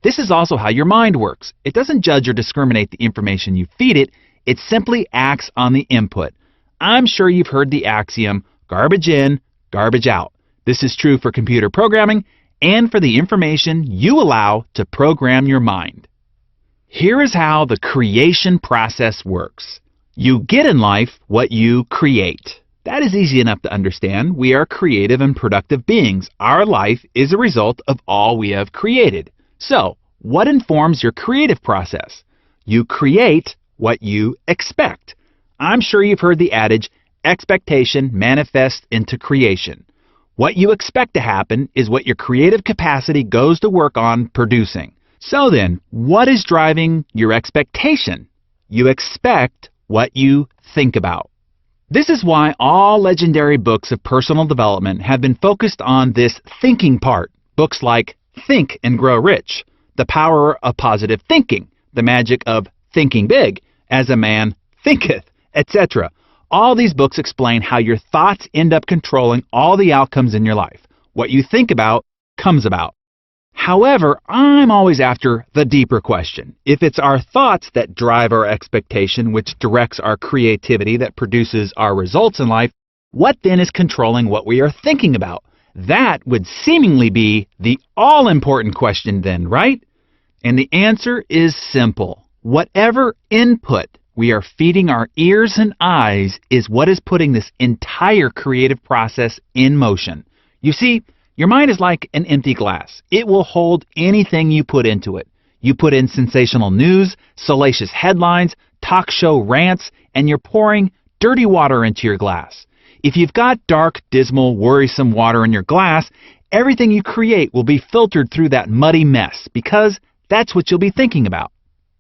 This is also how your mind works. It doesn't judge or discriminate the information you feed it. It simply acts on the input. I'm sure you've heard the axiom, garbage in, garbage out. This is true for computer programming and for the information you allow to program your mind. Here is how the creation process works. You get in life what you create. That is easy enough to understand. We are creative and productive beings. Our life is a result of all we have created. So, what informs your creative process? You create what you expect. I'm sure you've heard the adage, expectation manifests into creation. What you expect to happen is what your creative capacity goes to work on producing. So then, what is driving your expectation? You expect what you think about. This is why all legendary books of personal development have been focused on this thinking part. Books like Think and Grow Rich, The Power of Positive Thinking, The Magic of Thinking Big, As a Man Thinketh, etc. All these books explain how your thoughts end up controlling all the outcomes in your life. What you think about comes about. However, I'm always after the deeper question. If it's our thoughts that drive our expectation, which directs our creativity that produces our results in life, what then is controlling what we are thinking about? That would seemingly be the all-important question then, right? And the answer is simple. Whatever input we are feeding our ears and eyes is what is putting this entire creative process in motion. You see, your mind is like an empty glass. It will hold anything you put into it. You put in sensational news, salacious headlines, talk show rants, and you're pouring dirty water into your glass. If you've got dark, dismal, worrisome water in your glass, everything you create will be filtered through that muddy mess because that's what you'll be thinking about.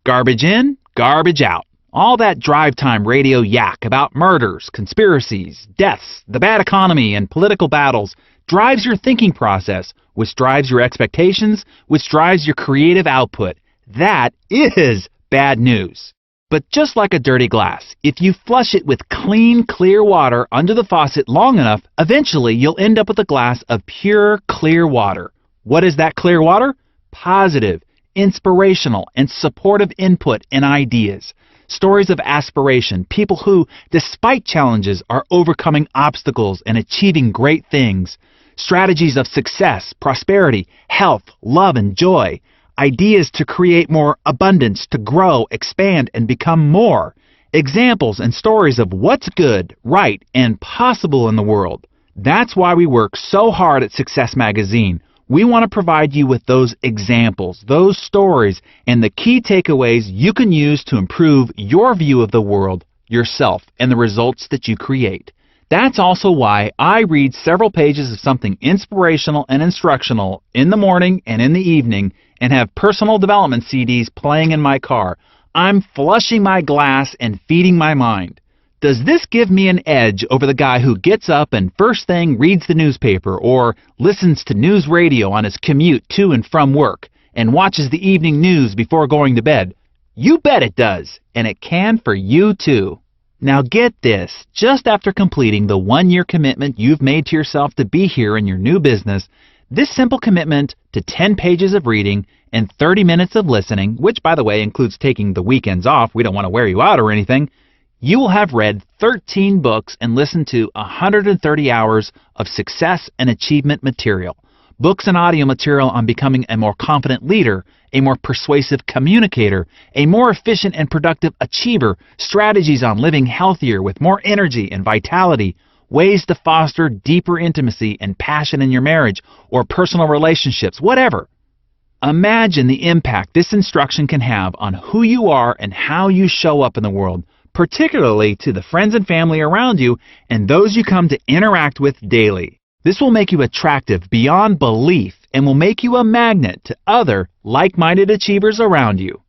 Garbage in, garbage out. All that drive time radio yak about murders, conspiracies, deaths, the bad economy, and political battles drives your thinking process, which drives your expectations, which drives your creative output. That is bad news. But just like a dirty glass, if you flush it with clean, clear water under the faucet long enough, eventually you'll end up with a glass of pure, clear water. What is that clear water? Positive, inspirational, and supportive input and ideas. Stories of aspiration, people who, despite challenges, are overcoming obstacles and achieving great things. Strategies of success, prosperity, health, love, and joy. Ideas to create more abundance, to grow, expand, and become more. Examples and stories of what's good, right, and possible in the world. That's why we work so hard at Success Magazine. We want to provide you with those examples, those stories, and the key takeaways you can use to improve your view of the world, yourself, and the results that you create. That's also why I read several pages of something inspirational and instructional in the morning and in the evening and have personal development CDs playing in my car. I'm flushing my glass and feeding my mind. Does this give me an edge over the guy who gets up and first thing reads the newspaper or listens to news radio on his commute to and from work and watches the evening news before going to bed? You bet it does, and it can for you too. Now get this, just after completing the 1-year commitment you've made to yourself to be here in your new business, this simple commitment to 10 pages of reading and 30 minutes of listening, which by the way includes taking the weekends off, we don't want to wear you out or anything, you will have read 13 books and listened to 130 hours of success and achievement material. Books and audio material on becoming a more confident leader, a more persuasive communicator, a more efficient and productive achiever, strategies on living healthier with more energy and vitality, ways to foster deeper intimacy and passion in your marriage or personal relationships, whatever. Imagine the impact this instruction can have on who you are and how you show up in the world, particularly to the friends and family around you and those you come to interact with daily. This will make you attractive beyond belief and will make you a magnet to other like-minded achievers around you.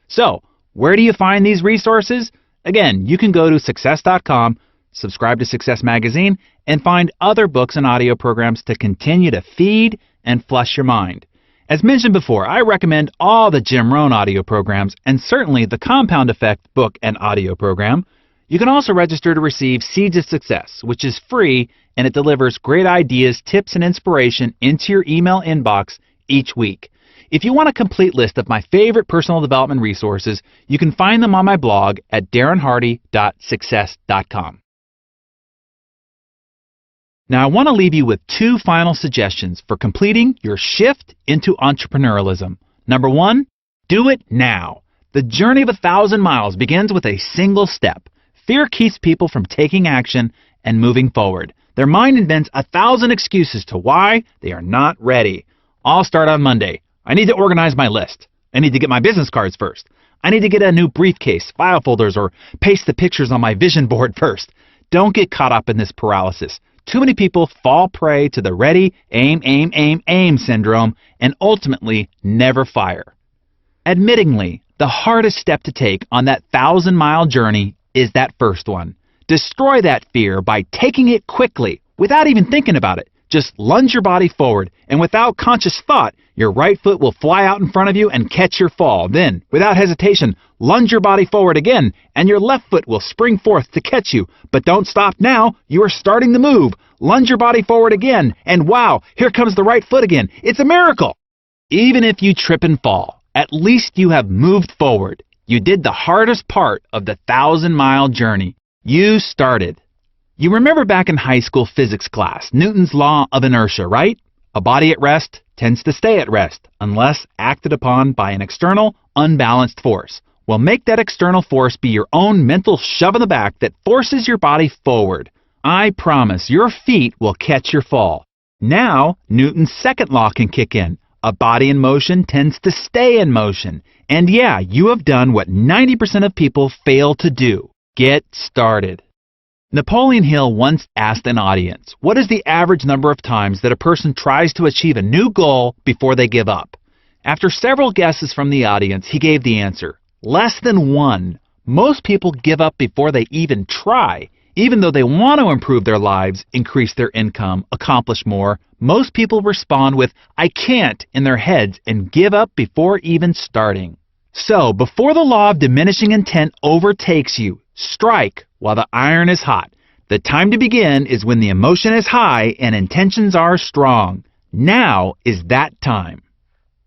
So, where do you find these resources? Again, you can go to success.com, subscribe to Success Magazine, and find other books and audio programs to continue to feed and flush your mind. As mentioned before, I recommend all the Jim Rohn audio programs and certainly the Compound Effect book and audio program. You can also register to receive Seeds of Success, which is free and it delivers great ideas, tips, and inspiration into your email inbox each week. If you want a complete list of my favorite personal development resources, you can find them on my blog at darrenhardy.success.com. Now, I want to leave you with 2 final suggestions for completing your shift into entrepreneurialism. Number 1, do it now. The journey of 1,000 miles begins with a single step. Fear keeps people from taking action and moving forward. Their mind invents 1,000 excuses to why they are not ready. I'll start on Monday. I need to organize my list. I need to get my business cards first. I need to get a new briefcase, file folders, or paste the pictures on my vision board first. Don't get caught up in this paralysis. Too many people fall prey to the ready, aim, aim, aim, aim syndrome and ultimately never fire. Admittingly, the hardest step to take on that 1,000-mile journey is that first one. Destroy that fear by taking it quickly, without even thinking about it. Just lunge your body forward, and without conscious thought, your right foot will fly out in front of you and catch your fall. Then, without hesitation, lunge your body forward again, and your left foot will spring forth to catch you. But don't stop now. You are starting the move. Lunge your body forward again, and wow, here comes the right foot again. It's a miracle. Even if you trip and fall, at least you have moved forward. You did the hardest part of the 1,000-mile journey. You started. You remember back in high school physics class, Newton's law of inertia, right? A body at rest tends to stay at rest unless acted upon by an external, unbalanced force. Well, make that external force be your own mental shove in the back that forces your body forward. I promise your feet will catch your fall. Now, Newton's second law can kick in. A body in motion tends to stay in motion. And yeah, you have done what 90% of people fail to do. Get started. Napoleon Hill once asked an audience, what is the average number of times that a person tries to achieve a new goal before they give up? After several guesses from the audience, he gave the answer, Less than 1. Most people give up before they even try. Even though they want to improve their lives, increase their income, accomplish more, most people respond with, "I can't," in their heads and give up before even starting. So, before the law of diminishing intent overtakes you, strike while the iron is hot. The time to begin is when the emotion is high and intentions are strong. Now is that time.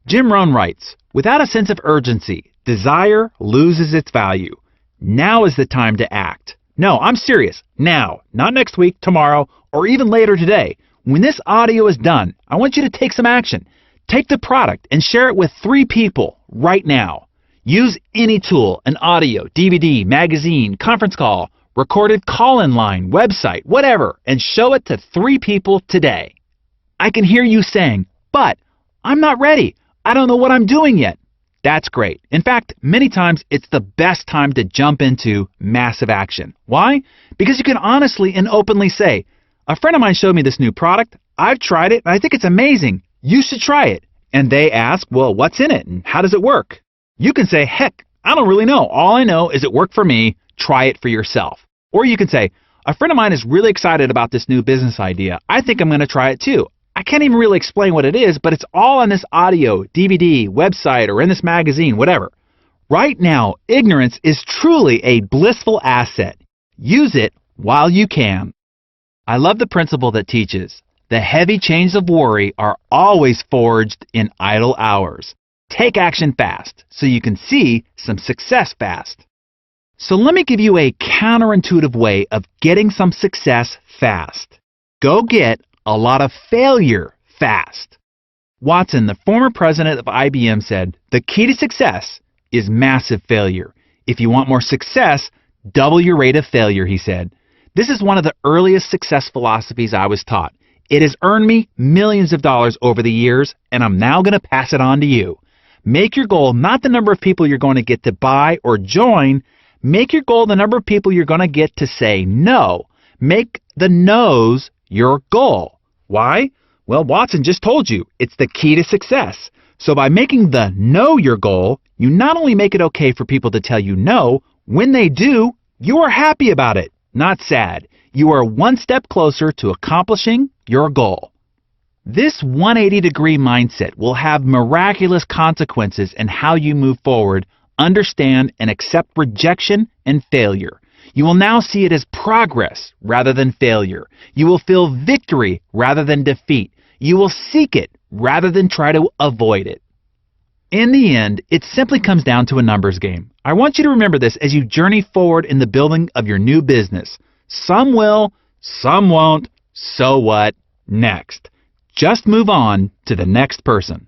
Jim Rohn writes, "Without a sense of urgency, desire loses its value. Now is the time to act." No, I'm serious. Now, not next week, tomorrow, or even later today. When this audio is done, I want you to take some action. Take the product and share it with 3 people right now. Use any tool, an audio, DVD, magazine, conference call, recorded call-in line, website, whatever, and show it to 3 people today. I can hear you saying, "But I'm not ready. I don't know what I'm doing yet." That's great. In fact, many times it's the best time to jump into massive action. Why? Because you can honestly and openly say, "A friend of mine showed me this new product. I've tried it and I think it's amazing. You should try it." And they ask, "Well, what's in it and how does it work?" You can say, "Heck, I don't really know. All I know is it worked for me. Try it for yourself." Or you can say, "A friend of mine is really excited about this new business idea. I think I'm going to try it too. I can't even really explain what it is, but it's all on this audio, DVD, website, or in this magazine, whatever." Right now, ignorance is truly a blissful asset. Use it while you can. I love the principle that teaches, the heavy chains of worry are always forged in idle hours. Take action fast so you can see some success fast. So let me give you a counterintuitive way of getting some success fast. Go get a lot of failure fast. Watson, the former president of IBM, said, "The key to success is massive failure. If you want more success, double your rate of failure," he said. This is one of the earliest success philosophies I was taught. It has earned me millions of dollars over the years, and I'm now going to pass it on to you. Make your goal not the number of people you're going to get to buy or join. Make your goal the number of people you're going to get to say no. Make the no's your goal. Why? Well, Watson just told you, it's the key to success. So by making the no your goal, you not only make it okay for people to tell you no, when they do, you are happy about it, not sad. You are one step closer to accomplishing your goal. This 180-degree mindset will have miraculous consequences in how you move forward, understand, and accept rejection and failure. You will now see it as progress rather than failure. You will feel victory rather than defeat. You will seek it rather than try to avoid it. In the end, it simply comes down to a numbers game. I want you to remember this as you journey forward in the building of your new business. Some will, some won't. So what? Next. Just move on to the next person.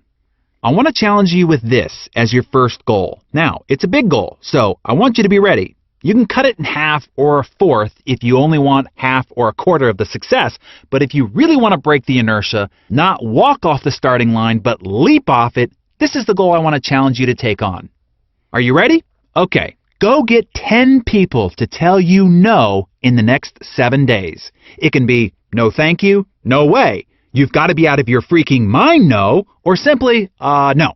I want to challenge you with this as your first goal. Now, it's a big goal, so I want you to be ready. You can cut it in half or a fourth if you only want half or a quarter of the success, but if you really want to break the inertia, not walk off the starting line, but leap off it, this is the goal I want to challenge you to take on. Are you ready? Okay, go get 10 people to tell you no in the next 7 days. It can be no thank you, no way. You've got to be out of your freaking mind no, or simply no.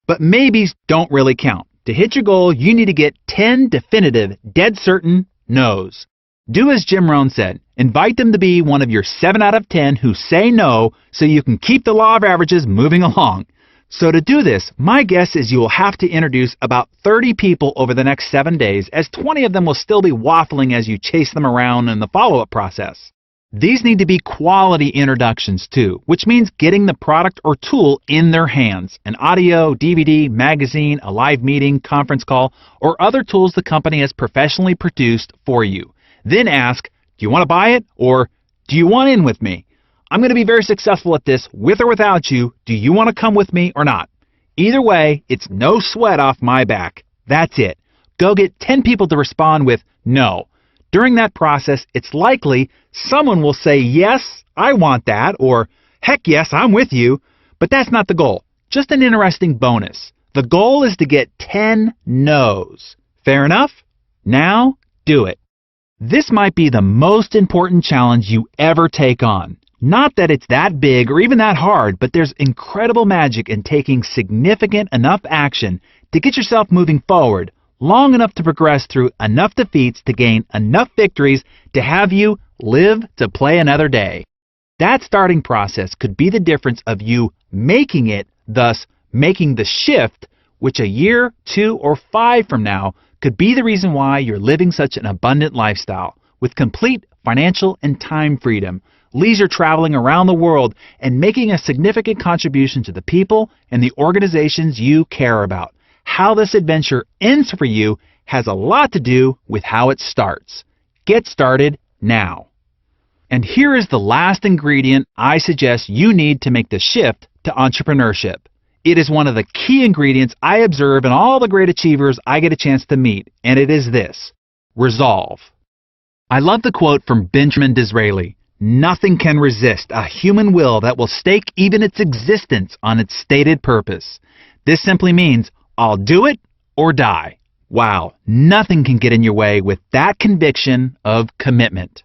But maybes don't really count. To hit your goal, you need to get 10 definitive, dead certain no's. Do as Jim Rohn said. Invite them to be one of your 7 out of 10 who say no so you can keep the law of averages moving along. So to do this, my guess is you will have to introduce about 30 people over the next 7 days, as 20 of them will still be waffling as you chase them around in the follow-up process. These need to be quality introductions too, which means getting the product or tool in their hands, an audio, DVD, magazine, a live meeting, conference call, or other tools the company has professionally produced for you. Then ask, do you want to buy it, or do you want in with me? I'm going to be very successful at this with or without you. Do you want to come with me or not? Either way, it's no sweat off my back. That's it. Go get 10 people to respond with no. During that process, it's likely someone will say, yes, I want that, or heck yes, I'm with you. But that's not the goal. Just an interesting bonus. The goal is to get 10 no's. Fair enough? Now, do it. This might be the most important challenge you ever take on. Not that it's that big or even that hard, but there's incredible magic in taking significant enough action to get yourself moving forward, long enough to progress through enough defeats to gain enough victories to have you live to play another day. That starting process could be the difference of you making it, thus making the shift, which a year, 2, or 5 from now could be the reason why you're living such an abundant lifestyle with complete financial and time freedom, leisure traveling around the world, and making a significant contribution to the people and the organizations you care about. How this adventure ends for you has a lot to do with how it starts. Get started now. And here is the last ingredient I suggest you need to make the shift to entrepreneurship. It is one of the key ingredients I observe in all the great achievers I get a chance to meet, and it is this: resolve. I love the quote from Benjamin Disraeli: "Nothing can resist a human will that will stake even its existence on its stated purpose." This simply means, I'll do it or die. Wow, nothing can get in your way with that conviction of commitment.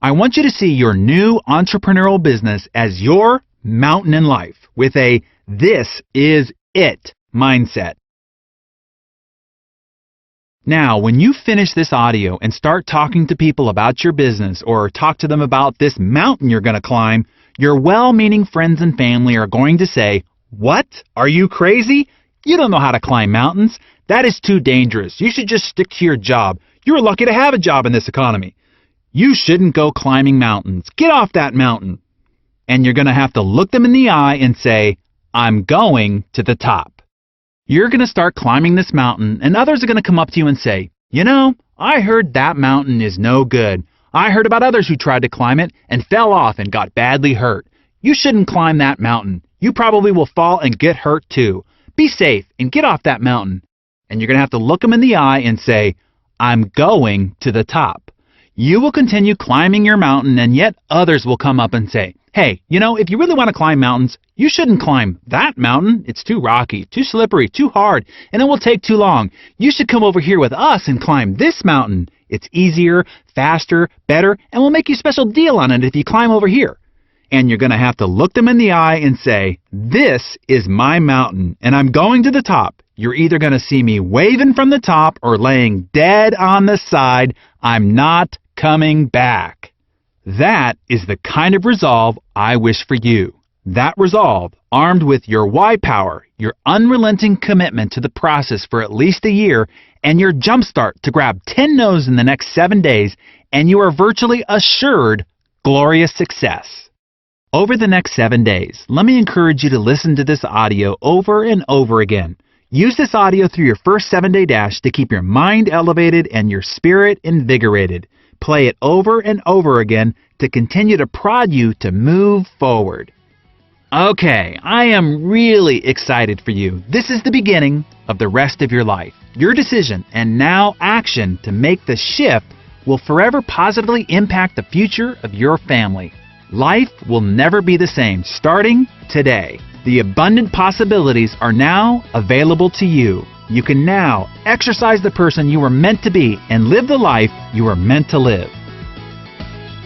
I want you to see your new entrepreneurial business as your mountain in life with a "this is it" mindset. Now, when you finish this audio and start talking to people about your business or talk to them about this mountain you're going to climb, your well-meaning friends and family are going to say, "What? Are you crazy? You don't know how to climb mountains. That is too dangerous. You should just stick to your job. You're lucky to have a job in this economy. You shouldn't go climbing mountains. Get off that mountain." And you're going to have to look them in the eye and say, "I'm going to the top." You're going to start climbing this mountain, and others are going to come up to you and say, "You know, I heard that mountain is no good. I heard about others who tried to climb it and fell off and got badly hurt. You shouldn't climb that mountain. You probably will fall and get hurt too. Be safe and get off that mountain." And you're going to have to look them in the eye and say, "I'm going to the top." You will continue climbing your mountain, and yet others will come up and say, "Hey, you know, if you really want to climb mountains, you shouldn't climb that mountain. It's too rocky, too slippery, too hard, and it will take too long. You should come over here with us and climb this mountain. It's easier, faster, better, and we'll make you a special deal on it if you climb over here." And you're going to have to look them in the eye and say, "This is my mountain, and I'm going to the top. You're either going to see me waving from the top or laying dead on the side. I'm not coming back." That is the kind of resolve I wish for you. That resolve, armed with your why power, your unrelenting commitment to the process for at least a year, and your jumpstart to grab 10 no's in the next 7 days, and you are virtually assured glorious success. Over the next 7 days, let me encourage you to listen to this audio over and over again. Use this audio through your first 7-day dash to keep your mind elevated and your spirit invigorated. Play it over and over again to continue to prod you to move forward. Okay, I am really excited for you. This is the beginning of the rest of your life. Your decision and now action to make the shift will forever positively impact the future of your family. Life will never be the same starting today. The abundant possibilities are now available to you. You can now exercise the person you were meant to be and live the life you were meant to live.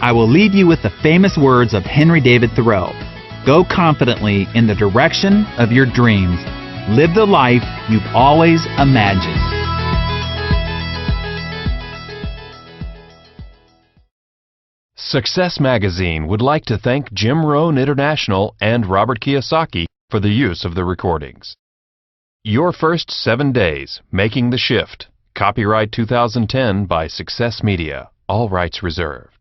I will leave you with the famous words of Henry David Thoreau: "Go confidently in the direction of your dreams. Live the life you've always imagined." Success Magazine would like to thank Jim Rohn International and Robert Kiyosaki for the use of the recordings. Your First 7 Days, Making the Shift. Copyright 2010 by Success Media. All rights reserved.